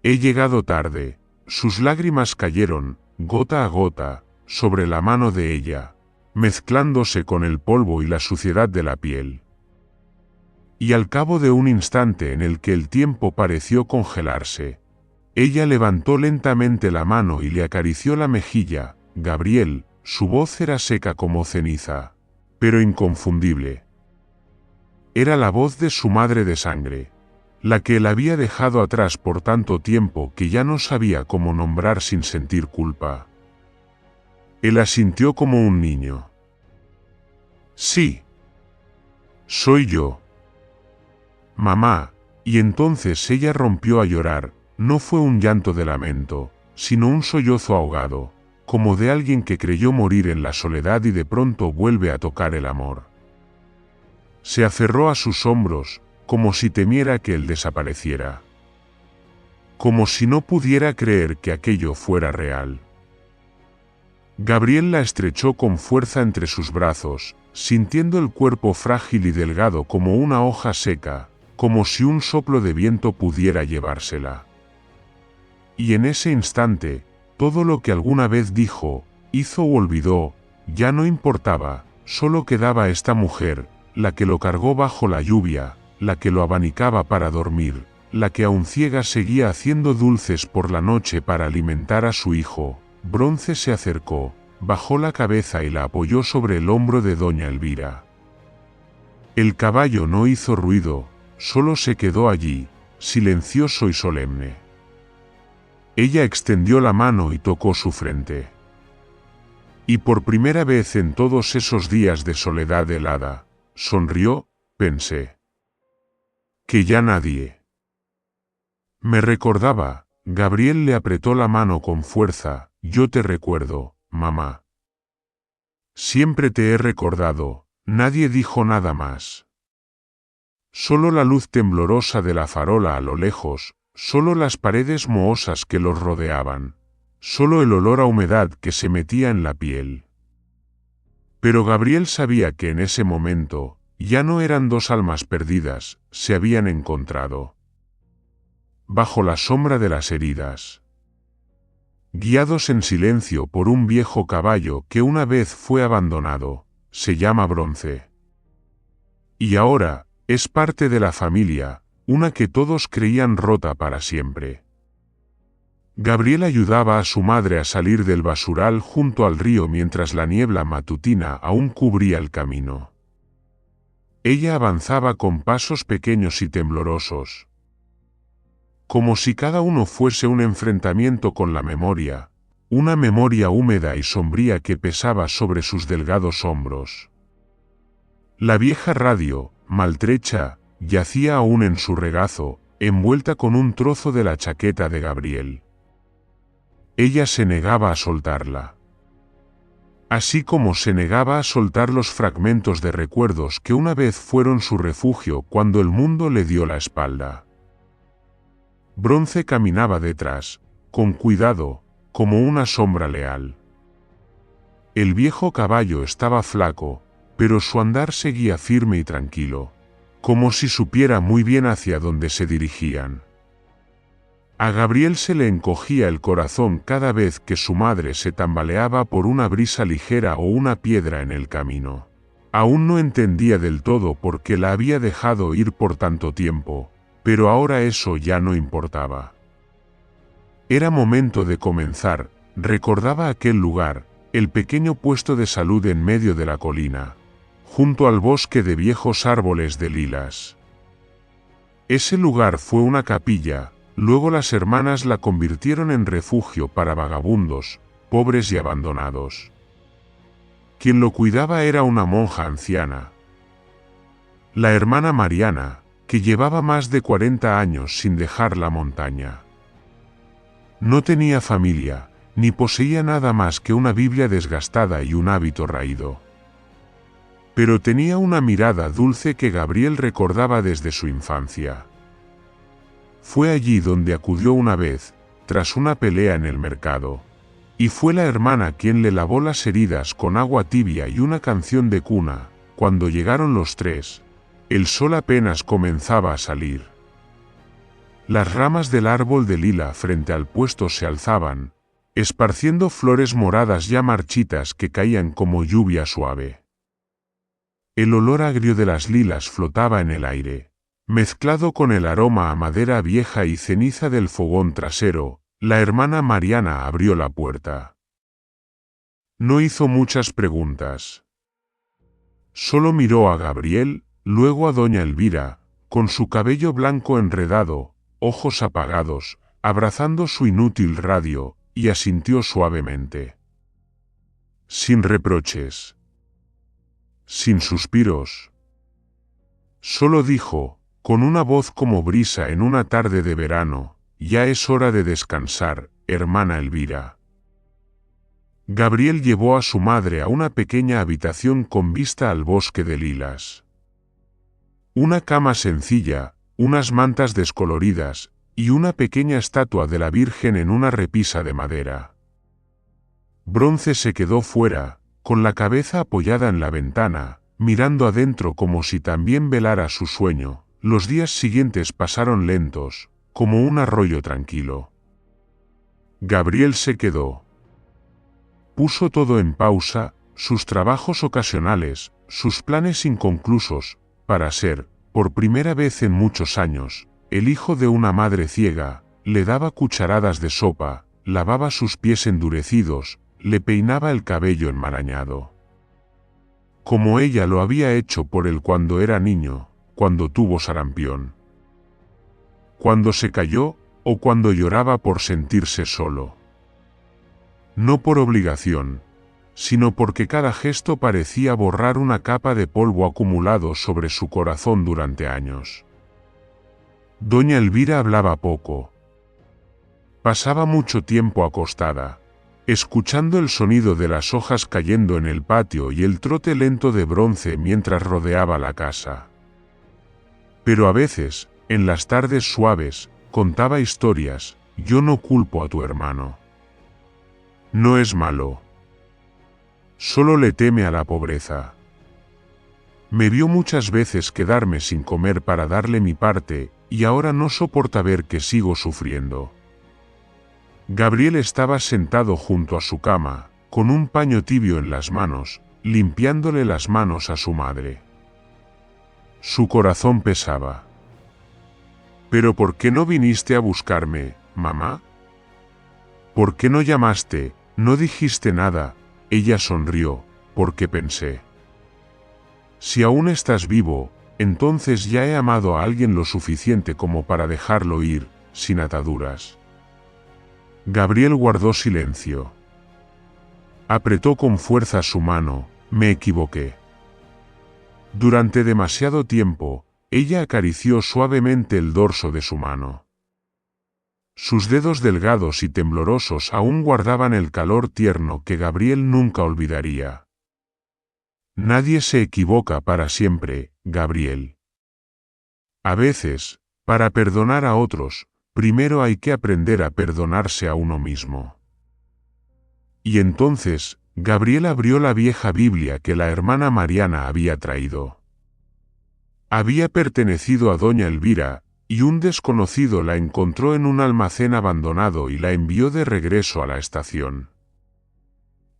He llegado tarde. Sus lágrimas cayeron, gota a gota, sobre la mano de ella, mezclándose con el polvo y la suciedad de la piel. Y al cabo de un instante en el que el tiempo pareció congelarse, ella levantó lentamente la mano y le acarició la mejilla. Gabriel, su voz era seca como ceniza, pero inconfundible. Era la voz de su madre de sangre, la que él había dejado atrás por tanto tiempo que ya no sabía cómo nombrar sin sentir culpa. Él asintió como un niño. Sí. Soy yo. Mamá, y entonces ella rompió a llorar. No fue un llanto de lamento, sino un sollozo ahogado, como de alguien que creyó morir en la soledad y de pronto vuelve a tocar el amor. Se aferró a sus hombros, como si temiera que él desapareciera. Como si no pudiera creer que aquello fuera real. Gabriel la estrechó con fuerza entre sus brazos, sintiendo el cuerpo frágil y delgado como una hoja seca, como si un soplo de viento pudiera llevársela. Y en ese instante, todo lo que alguna vez dijo, hizo o olvidó, ya no importaba, solo quedaba esta mujer, la que lo cargó bajo la lluvia, la que lo abanicaba para dormir, la que aún ciega seguía haciendo dulces por la noche para alimentar a su hijo. Bronce se acercó, bajó la cabeza y la apoyó sobre el hombro de doña Elvira. El caballo no hizo ruido, solo se quedó allí, silencioso y solemne. Ella extendió la mano y tocó su frente. Y por primera vez en todos esos días de soledad helada, sonrió, pensé. Que ya nadie me recordaba. Gabriel le apretó la mano con fuerza. Yo te recuerdo, mamá. Siempre te he recordado. Nadie dijo nada más. Solo la luz temblorosa de la farola a lo lejos, solo las paredes mohosas que los rodeaban, solo el olor a humedad que se metía en la piel. Pero Gabriel sabía que en ese momento, ya no eran dos almas perdidas, se habían encontrado. Bajo la sombra de las heridas. Guiados en silencio por un viejo caballo que una vez fue abandonado, se llama Bronce. Y ahora, es parte de la familia, una que todos creían rota para siempre. Gabriel ayudaba a su madre a salir del basural junto al río mientras la niebla matutina aún cubría el camino. Ella avanzaba con pasos pequeños y temblorosos. Como si cada uno fuese un enfrentamiento con la memoria, una memoria húmeda y sombría que pesaba sobre sus delgados hombros. La vieja radio, maltrecha, yacía aún en su regazo, envuelta con un trozo de la chaqueta de Gabriel. Ella se negaba a soltarla. Así como se negaba a soltar los fragmentos de recuerdos que una vez fueron su refugio cuando el mundo le dio la espalda. Bronce caminaba detrás, con cuidado, como una sombra leal. El viejo caballo estaba flaco, pero su andar seguía firme y tranquilo, como si supiera muy bien hacia dónde se dirigían. A Gabriel se le encogía el corazón cada vez que su madre se tambaleaba por una brisa ligera o una piedra en el camino. Aún no entendía del todo por qué la había dejado ir por tanto tiempo, pero ahora eso ya no importaba. Era momento de comenzar. Recordaba aquel lugar, el pequeño puesto de salud en medio de la colina, junto al bosque de viejos árboles de lilas. Ese lugar fue una capilla, luego las hermanas la convirtieron en refugio para vagabundos, pobres y abandonados. Quien lo cuidaba era una monja anciana. La hermana Mariana, que llevaba más de 40 años sin dejar la montaña. No tenía familia, ni poseía nada más que una Biblia desgastada y un hábito raído. Pero tenía una mirada dulce que Gabriel recordaba desde su infancia. Fue allí donde acudió una vez, tras una pelea en el mercado, y fue la hermana quien le lavó las heridas con agua tibia y una canción de cuna. Cuando llegaron los tres, el sol apenas comenzaba a salir. Las ramas del árbol de lila frente al puesto se alzaban, esparciendo flores moradas ya marchitas que caían como lluvia suave. El olor agrio de las lilas flotaba en el aire, mezclado con el aroma a madera vieja y ceniza del fogón trasero. La hermana Mariana abrió la puerta. No hizo muchas preguntas. Solo miró a Gabriel, luego a doña Elvira, con su cabello blanco enredado, ojos apagados, abrazando su inútil radio, y asintió suavemente. Sin reproches. Sin suspiros. Solo dijo, con una voz como brisa en una tarde de verano: ya es hora de descansar, hermana Elvira. Gabriel llevó a su madre a una pequeña habitación con vista al bosque de lilas. Una cama sencilla, unas mantas descoloridas, y una pequeña estatua de la Virgen en una repisa de madera. Bronce se quedó fuera, con la cabeza apoyada en la ventana, mirando adentro como si también velara su sueño. Los días siguientes pasaron lentos, como un arroyo tranquilo. Gabriel se quedó. Puso todo en pausa, sus trabajos ocasionales, sus planes inconclusos, para ser, por primera vez en muchos años, el hijo de una madre ciega. Le daba cucharadas de sopa, lavaba sus pies endurecidos, le peinaba el cabello enmarañado. Como ella lo había hecho por él cuando era niño, cuando tuvo sarampión. Cuando se cayó, o cuando lloraba por sentirse solo. No por obligación, sino porque cada gesto parecía borrar una capa de polvo acumulado sobre su corazón durante años. Doña Elvira hablaba poco. Pasaba mucho tiempo acostada, escuchando el sonido de las hojas cayendo en el patio y el trote lento de Bronce mientras rodeaba la casa. Pero a veces, en las tardes suaves, contaba historias. Yo no culpo a tu hermano. No es malo. Solo le teme a la pobreza. Me vio muchas veces quedarme sin comer para darle mi parte, y ahora no soporta ver que sigo sufriendo. Gabriel estaba sentado junto a su cama, con un paño tibio en las manos, limpiándole las manos a su madre. Su corazón pesaba. ¿Pero por qué no viniste a buscarme, mamá? ¿Por qué no llamaste, no dijiste nada? Ella sonrió, porque pensé. Si aún estás vivo, entonces ya he amado a alguien lo suficiente como para dejarlo ir, sin ataduras. Gabriel guardó silencio. Apretó con fuerza su mano. Me equivoqué. Durante demasiado tiempo, ella acarició suavemente el dorso de su mano. Sus dedos delgados y temblorosos aún guardaban el calor tierno que Gabriel nunca olvidaría. Nadie se equivoca para siempre, Gabriel. A veces, para perdonar a otros, primero hay que aprender a perdonarse a uno mismo. Y entonces, Gabriel abrió la vieja Biblia que la hermana Mariana había traído. Había pertenecido a doña Elvira, y un desconocido la encontró en un almacén abandonado y la envió de regreso a la estación.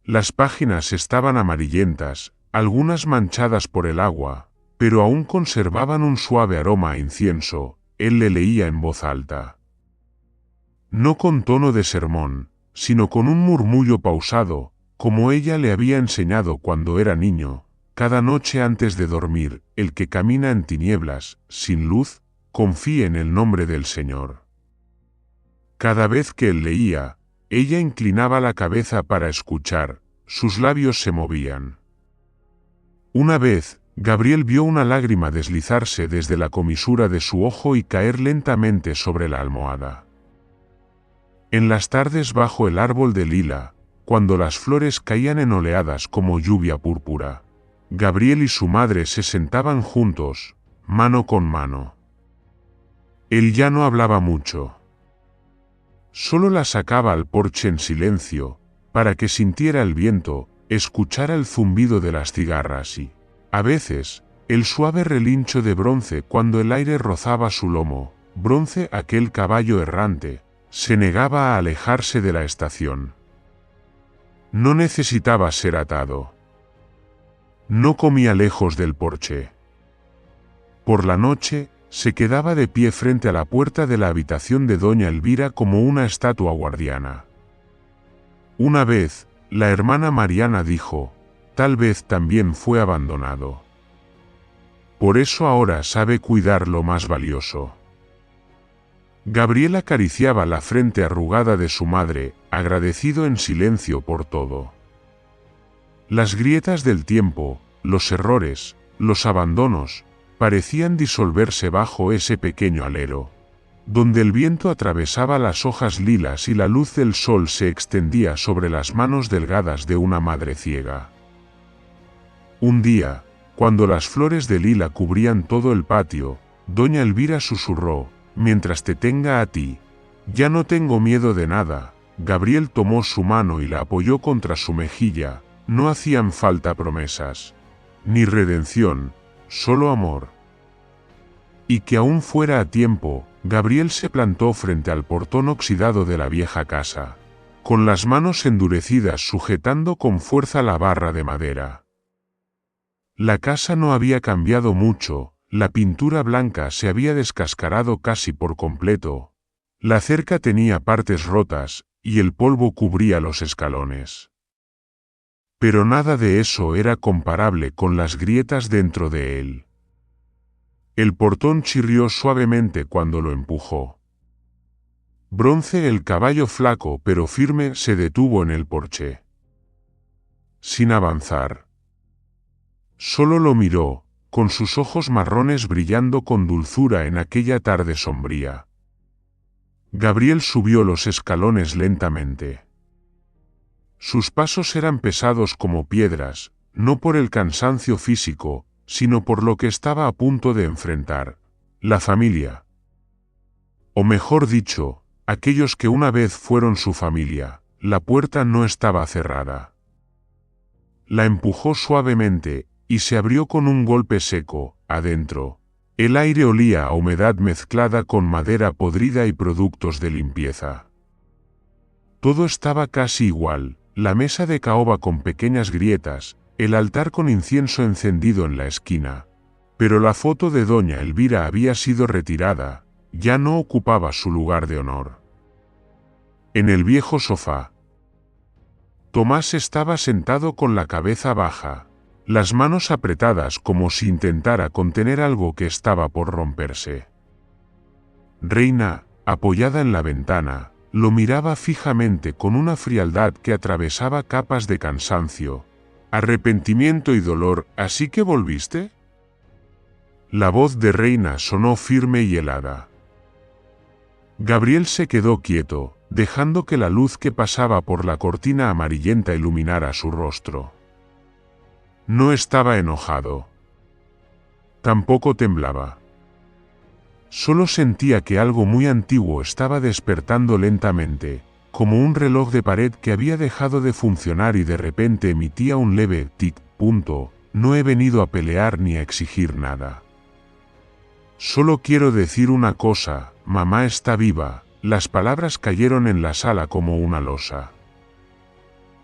Las páginas estaban amarillentas, algunas manchadas por el agua, pero aún conservaban un suave aroma a incienso. Él le leía en voz alta. No con tono de sermón, sino con un murmullo pausado, como ella le había enseñado cuando era niño. Cada noche antes de dormir, el que camina en tinieblas, sin luz, confíe en el nombre del Señor. Cada vez que él leía, ella inclinaba la cabeza para escuchar, sus labios se movían. Una vez, Gabriel vio una lágrima deslizarse desde la comisura de su ojo y caer lentamente sobre la almohada. En las tardes bajo el árbol de lila, cuando las flores caían en oleadas como lluvia púrpura, Gabriel y su madre se sentaban juntos, mano con mano. Él ya no hablaba mucho. Solo la sacaba al porche en silencio, para que sintiera el viento, escuchara el zumbido de las cigarras y, a veces, el suave relincho de Bronce cuando el aire rozaba su lomo. Bronce, aquel caballo errante, se negaba a alejarse de la estación. No necesitaba ser atado. No comía lejos del porche. Por la noche, se quedaba de pie frente a la puerta de la habitación de doña Elvira como una estatua guardiana. Una vez, la hermana Mariana dijo, tal vez también fue abandonado. Por eso ahora sabe cuidar lo más valioso. Gabriel acariciaba la frente arrugada de su madre, agradecido en silencio por todo. Las grietas del tiempo, los errores, los abandonos, parecían disolverse bajo ese pequeño alero, donde el viento atravesaba las hojas lilas y la luz del sol se extendía sobre las manos delgadas de una madre ciega. Un día, cuando las flores de lila cubrían todo el patio, doña Elvira susurró, mientras te tenga a ti, ya no tengo miedo de nada. Gabriel tomó su mano y la apoyó contra su mejilla. No hacían falta promesas, ni redención, solo amor. Y que aún fuera a tiempo, Gabriel se plantó frente al portón oxidado de la vieja casa, con las manos endurecidas sujetando con fuerza la barra de madera. La casa no había cambiado mucho, la pintura blanca se había descascarado casi por completo, la cerca tenía partes rotas, y el polvo cubría los escalones. Pero nada de eso era comparable con las grietas dentro de él. El portón chirrió suavemente cuando lo empujó. Bronce, el caballo flaco pero firme, se detuvo en el porche. Sin avanzar. Solo lo miró, con sus ojos marrones brillando con dulzura en aquella tarde sombría. Gabriel subió los escalones lentamente. Sus pasos eran pesados como piedras, no por el cansancio físico, sino por lo que estaba a punto de enfrentar, la familia. O mejor dicho, aquellos que una vez fueron su familia. La puerta no estaba cerrada. La empujó suavemente, y se abrió con un golpe seco. Adentro, el aire olía a humedad mezclada con madera podrida y productos de limpieza. Todo estaba casi igual, la mesa de caoba con pequeñas grietas, el altar con incienso encendido en la esquina. Pero la foto de doña Elvira había sido retirada, ya no ocupaba su lugar de honor. En el viejo sofá, Tomás estaba sentado con la cabeza baja, las manos apretadas como si intentara contener algo que estaba por romperse. Reina, apoyada en la ventana, lo miraba fijamente con una frialdad que atravesaba capas de cansancio, arrepentimiento y dolor. ¿Así que volviste? La voz de Reina sonó firme y helada. Gabriel se quedó quieto, dejando que la luz que pasaba por la cortina amarillenta iluminara su rostro. No estaba enojado. Tampoco temblaba. Solo sentía que algo muy antiguo estaba despertando lentamente, como un reloj de pared que había dejado de funcionar y de repente emitía un leve tic. No he venido a pelear ni a exigir nada. Solo quiero decir una cosa, mamá está viva. Las palabras cayeron en la sala como una losa.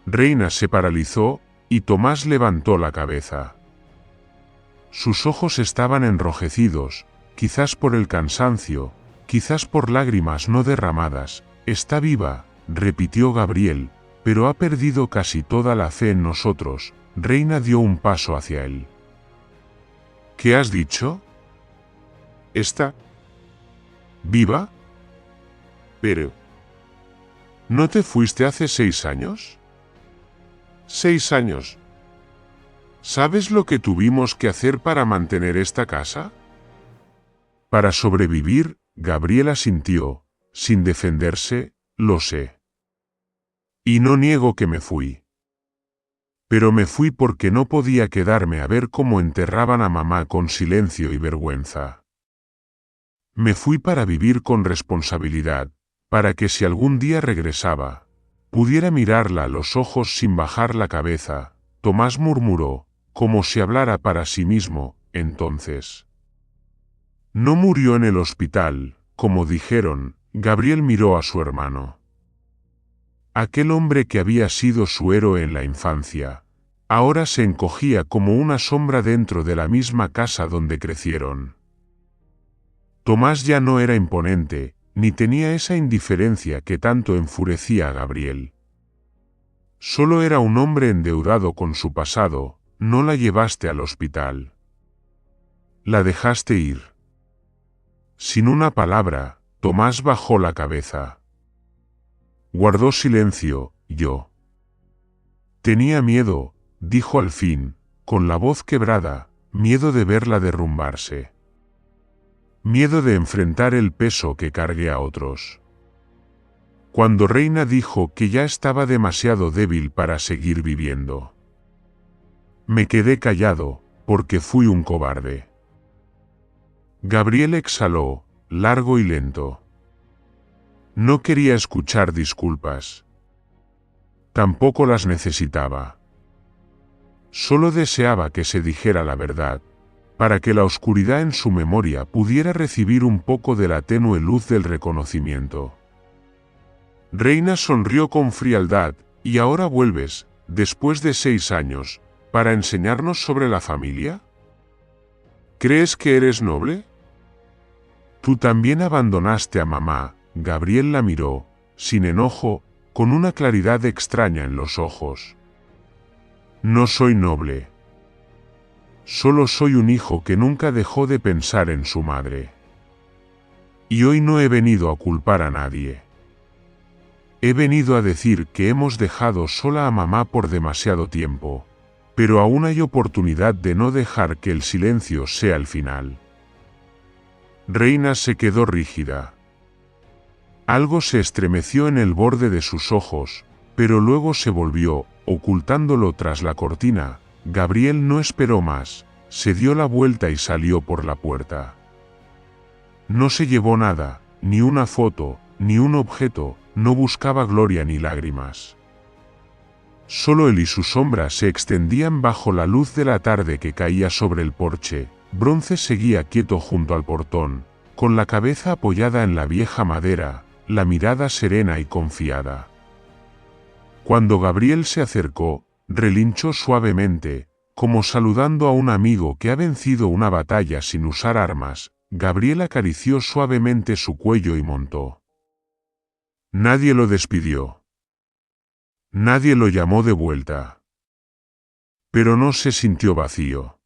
Reina se paralizó, y Tomás levantó la cabeza. Sus ojos estaban enrojecidos, quizás por el cansancio, quizás por lágrimas no derramadas. Está viva, repitió Gabriel, pero ha perdido casi toda la fe en nosotros. Reina dio un paso hacia él. ¿Qué has dicho? ¿Está viva? Pero... ¿no te fuiste hace 6 años? 6 años. ¿Sabes lo que tuvimos que hacer para mantener esta casa? Para sobrevivir, Gabriel asintió, sin defenderse, lo sé. Y no niego que me fui. Pero me fui porque no podía quedarme a ver cómo enterraban a mamá con silencio y vergüenza. Me fui para vivir con responsabilidad, para que si algún día regresaba, pudiera mirarla a los ojos sin bajar la cabeza. Tomás murmuró, como si hablara para sí mismo, entonces. No murió en el hospital, como dijeron. Gabriel miró a su hermano. Aquel hombre que había sido su héroe en la infancia, ahora se encogía como una sombra dentro de la misma casa donde crecieron. Tomás ya no era imponente, ni tenía esa indiferencia que tanto enfurecía a Gabriel. Solo era un hombre endeudado con su pasado. No la llevaste al hospital. La dejaste ir. Sin una palabra, Tomás bajó la cabeza. Guardó silencio. Yo tenía miedo, dijo al fin, con la voz quebrada, miedo de verla derrumbarse. Miedo de enfrentar el peso que cargué a otros. Cuando Reina dijo que ya estaba demasiado débil para seguir viviendo. Me quedé callado, porque fui un cobarde. Gabriel exhaló, largo y lento. No quería escuchar disculpas. Tampoco las necesitaba. Solo deseaba que se dijera la verdad, para que la oscuridad en su memoria pudiera recibir un poco de la tenue luz del reconocimiento. Reina sonrió con frialdad. ¿Y ahora vuelves, después de 6 años, para enseñarnos sobre la familia? ¿Crees que eres noble? Tú también abandonaste a mamá. Gabriel la miró, sin enojo, con una claridad extraña en los ojos. No soy noble. Solo soy un hijo que nunca dejó de pensar en su madre. Y hoy no he venido a culpar a nadie. He venido a decir que hemos dejado sola a mamá por demasiado tiempo, pero aún hay oportunidad de no dejar que el silencio sea el final. Reina se quedó rígida. Algo se estremeció en el borde de sus ojos, pero luego se volvió, ocultándolo tras la cortina. Gabriel no esperó más, se dio la vuelta y salió por la puerta. No se llevó nada, ni una foto, ni un objeto, no buscaba gloria ni lágrimas. Solo él y su sombra se extendían bajo la luz de la tarde que caía sobre el porche. Bronce seguía quieto junto al portón, con la cabeza apoyada en la vieja madera, la mirada serena y confiada. Cuando Gabriel se acercó, relinchó suavemente, como saludando a un amigo que ha vencido una batalla sin usar armas. Gabriel acarició suavemente su cuello y montó. Nadie lo despidió. Nadie lo llamó de vuelta. Pero no se sintió vacío.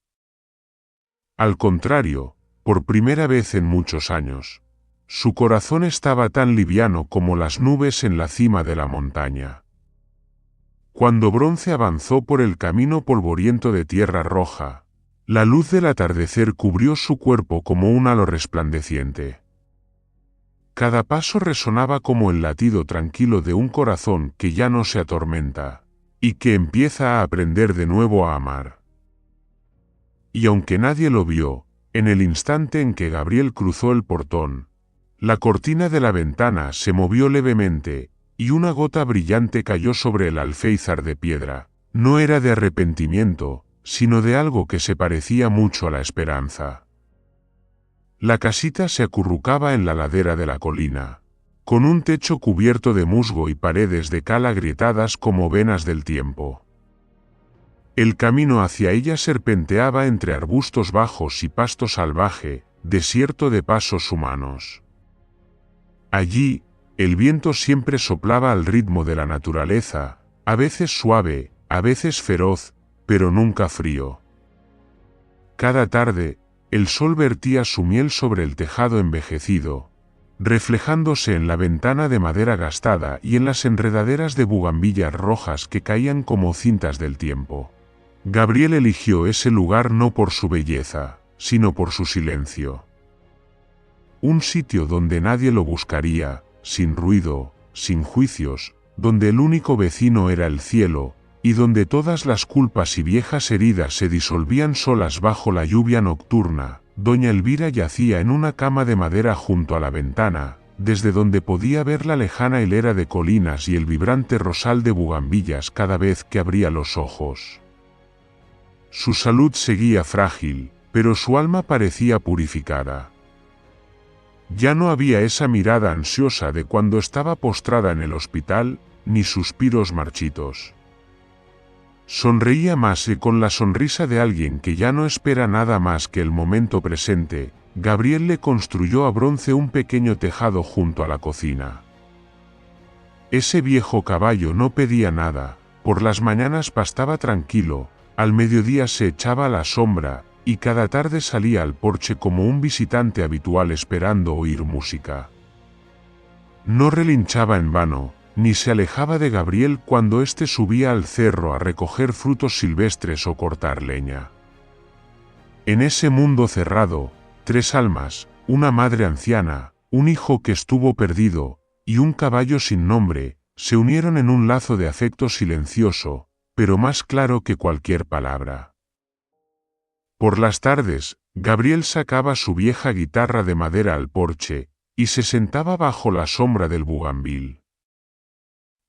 Al contrario, por primera vez en muchos años, su corazón estaba tan liviano como las nubes en la cima de la montaña. Cuando Bronce avanzó por el camino polvoriento de tierra roja, la luz del atardecer cubrió su cuerpo como un halo resplandeciente. Cada paso resonaba como el latido tranquilo de un corazón que ya no se atormenta, y que empieza a aprender de nuevo a amar. Y aunque nadie lo vio, en el instante en que Gabriel cruzó el portón, la cortina de la ventana se movió levemente, y una gota brillante cayó sobre el alféizar de piedra. No era de arrepentimiento, sino de algo que se parecía mucho a la esperanza. La casita se acurrucaba en la ladera de la colina, con un techo cubierto de musgo y paredes de cal agrietadas como venas del tiempo. El camino hacia ella serpenteaba entre arbustos bajos y pasto salvaje, desierto de pasos humanos. Allí, el viento siempre soplaba al ritmo de la naturaleza, a veces suave, a veces feroz, pero nunca frío. Cada tarde, el sol vertía su miel sobre el tejado envejecido, reflejándose en la ventana de madera gastada y en las enredaderas de bugambillas rojas que caían como cintas del tiempo. Gabriel eligió ese lugar no por su belleza, sino por su silencio. Un sitio donde nadie lo buscaría, sin ruido, sin juicios, donde el único vecino era el cielo, y donde todas las culpas y viejas heridas se disolvían solas bajo la lluvia nocturna, doña Elvira yacía en una cama de madera junto a la ventana, desde donde podía ver la lejana hilera de colinas y el vibrante rosal de bugambillas cada vez que abría los ojos. Su salud seguía frágil, pero su alma parecía purificada. Ya no había esa mirada ansiosa de cuando estaba postrada en el hospital, ni suspiros marchitos. Sonreía más y con la sonrisa de alguien que ya no espera nada más que el momento presente. Gabriel le construyó a bronce un pequeño tejado junto a la cocina. Ese viejo caballo no pedía nada, por las mañanas pastaba tranquilo, al mediodía se echaba a la sombra, y cada tarde salía al porche como un visitante habitual esperando oír música. No relinchaba en vano, ni se alejaba de Gabriel cuando éste subía al cerro a recoger frutos silvestres o cortar leña. En ese mundo cerrado, 3 almas, una madre anciana, un hijo que estuvo perdido, y un caballo sin nombre, se unieron en un lazo de afecto silencioso, pero más claro que cualquier palabra. Por las tardes, Gabriel sacaba su vieja guitarra de madera al porche, y se sentaba bajo la sombra del bugambil.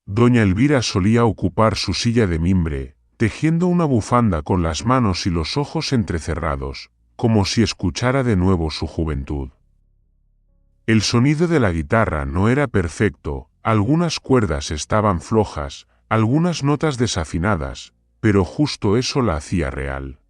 Doña Elvira solía ocupar su silla de mimbre, tejiendo una bufanda con las manos y los ojos entrecerrados, como si escuchara de nuevo su juventud. El sonido de la guitarra no era perfecto, algunas cuerdas estaban flojas, algunas notas desafinadas, pero justo eso la hacía real.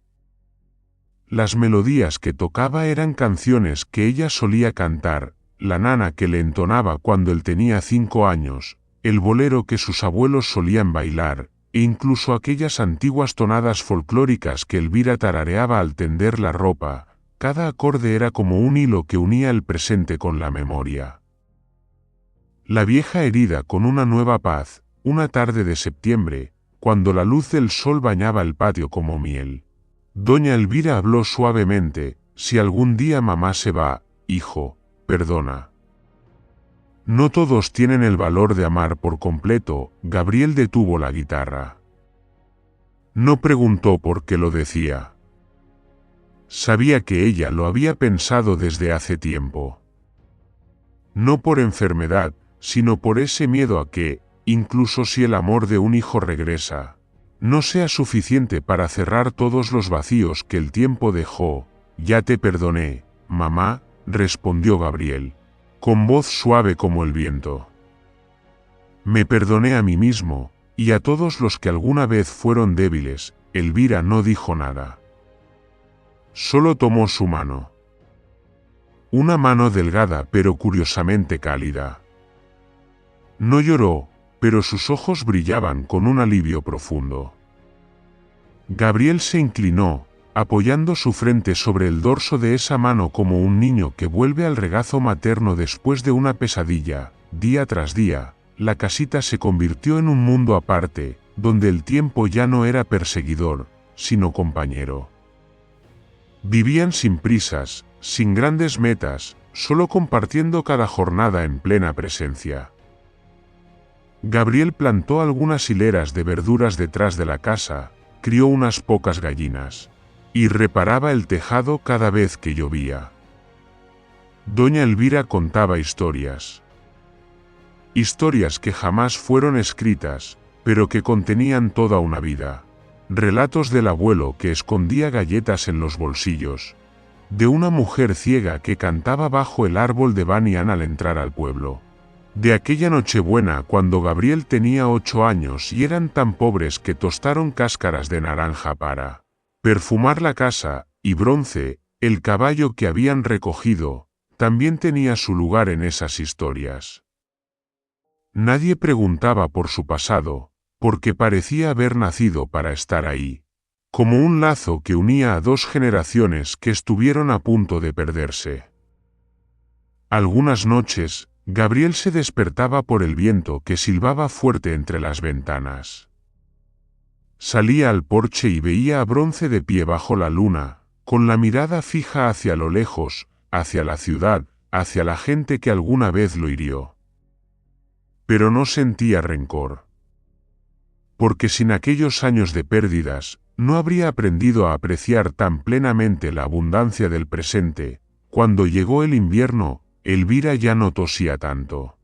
Las melodías que tocaba eran canciones que ella solía cantar, la nana que le entonaba cuando él tenía 5 años, el bolero que sus abuelos solían bailar, e incluso aquellas antiguas tonadas folclóricas que Elvira tarareaba al tender la ropa. Cada acorde era como un hilo que unía el presente con la memoria. La vieja herida con una nueva paz, una tarde de septiembre, cuando la luz del sol bañaba el patio como miel. Doña Elvira habló suavemente: si algún día mamá se va, hijo, perdona. No todos tienen el valor de amar por completo. Gabriel detuvo la guitarra. No preguntó por qué lo decía. Sabía que ella lo había pensado desde hace tiempo. No por enfermedad, sino por ese miedo a que, incluso si el amor de un hijo regresa, no sea suficiente para cerrar todos los vacíos que el tiempo dejó. Ya te perdoné, mamá, respondió Gabriel, con voz suave como el viento. Me perdoné a mí mismo, y a todos los que alguna vez fueron débiles. Elvira no dijo nada. Solo tomó su mano. Una mano delgada pero curiosamente cálida. No lloró, pero sus ojos brillaban con un alivio profundo. Gabriel se inclinó, apoyando su frente sobre el dorso de esa mano como un niño que vuelve al regazo materno después de una pesadilla. Día tras día, la casita se convirtió en un mundo aparte, donde el tiempo ya no era perseguidor, sino compañero. Vivían sin prisas, sin grandes metas, solo compartiendo cada jornada en plena presencia. Gabriel plantó algunas hileras de verduras detrás de la casa, crió unas pocas gallinas, y reparaba el tejado cada vez que llovía. Doña Elvira contaba historias. Historias que jamás fueron escritas, pero que contenían toda una vida. Relatos del abuelo que escondía galletas en los bolsillos, de una mujer ciega que cantaba bajo el árbol de Banián al entrar al pueblo, de aquella Nochebuena cuando Gabriel tenía 8 años y eran tan pobres que tostaron cáscaras de naranja para perfumar la casa, y Bronce, el caballo que habían recogido, también tenía su lugar en esas historias. Nadie preguntaba por su pasado, porque parecía haber nacido para estar ahí, como un lazo que unía a 2 generaciones que estuvieron a punto de perderse. Algunas noches, Gabriel se despertaba por el viento que silbaba fuerte entre las ventanas. Salía al porche y veía a Bronce de pie bajo la luna, con la mirada fija hacia lo lejos, hacia la ciudad, hacia la gente que alguna vez lo hirió. pero no sentía rencor. Porque sin aquellos años de pérdidas, no habría aprendido a apreciar tan plenamente la abundancia del presente. Cuando llegó el invierno, Elvira ya no tosía tanto.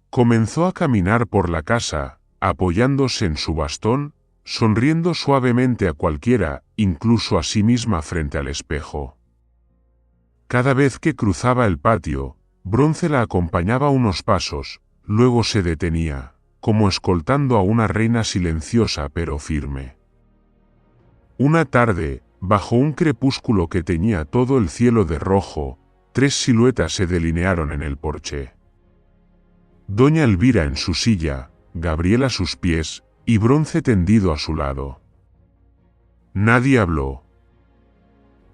Comenzó a caminar por la casa, apoyándose en su bastón, sonriendo suavemente a cualquiera, incluso a sí misma frente al espejo. Cada vez que cruzaba el patio, Bronce la acompañaba unos pasos, luego se detenía, como escoltando a una reina silenciosa pero firme. Una tarde, bajo un crepúsculo que teñía todo el cielo de rojo, 3 siluetas se delinearon en el porche. Doña Elvira en su silla, Gabriel a sus pies, y Bronce tendido a su lado. Nadie habló.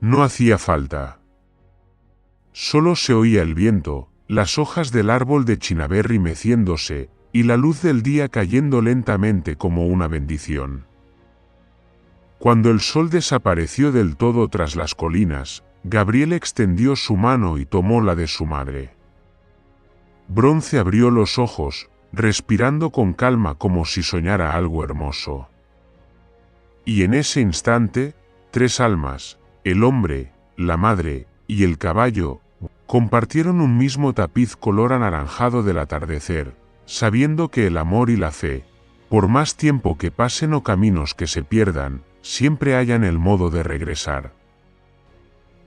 No hacía falta. Solo se oía el viento, las hojas del árbol de Chinaberry meciéndose, y la luz del día cayendo lentamente como una bendición. Cuando el sol desapareció del todo tras las colinas, Gabriel extendió su mano y tomó la de su madre. Bronce abrió los ojos, respirando con calma como si soñara algo hermoso. Y en ese instante, 3 almas, el hombre, la madre y el caballo, compartieron un mismo tapiz color anaranjado del atardecer, sabiendo que el amor y la fe, por más tiempo que pasen o caminos que se pierdan, siempre hallan el modo de regresar.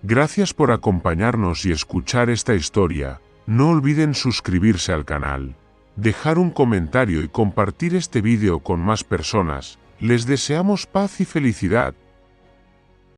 Gracias por acompañarnos y escuchar esta historia. No olviden suscribirse al canal, dejar un comentario y compartir este vídeo con más personas. Les deseamos paz y felicidad.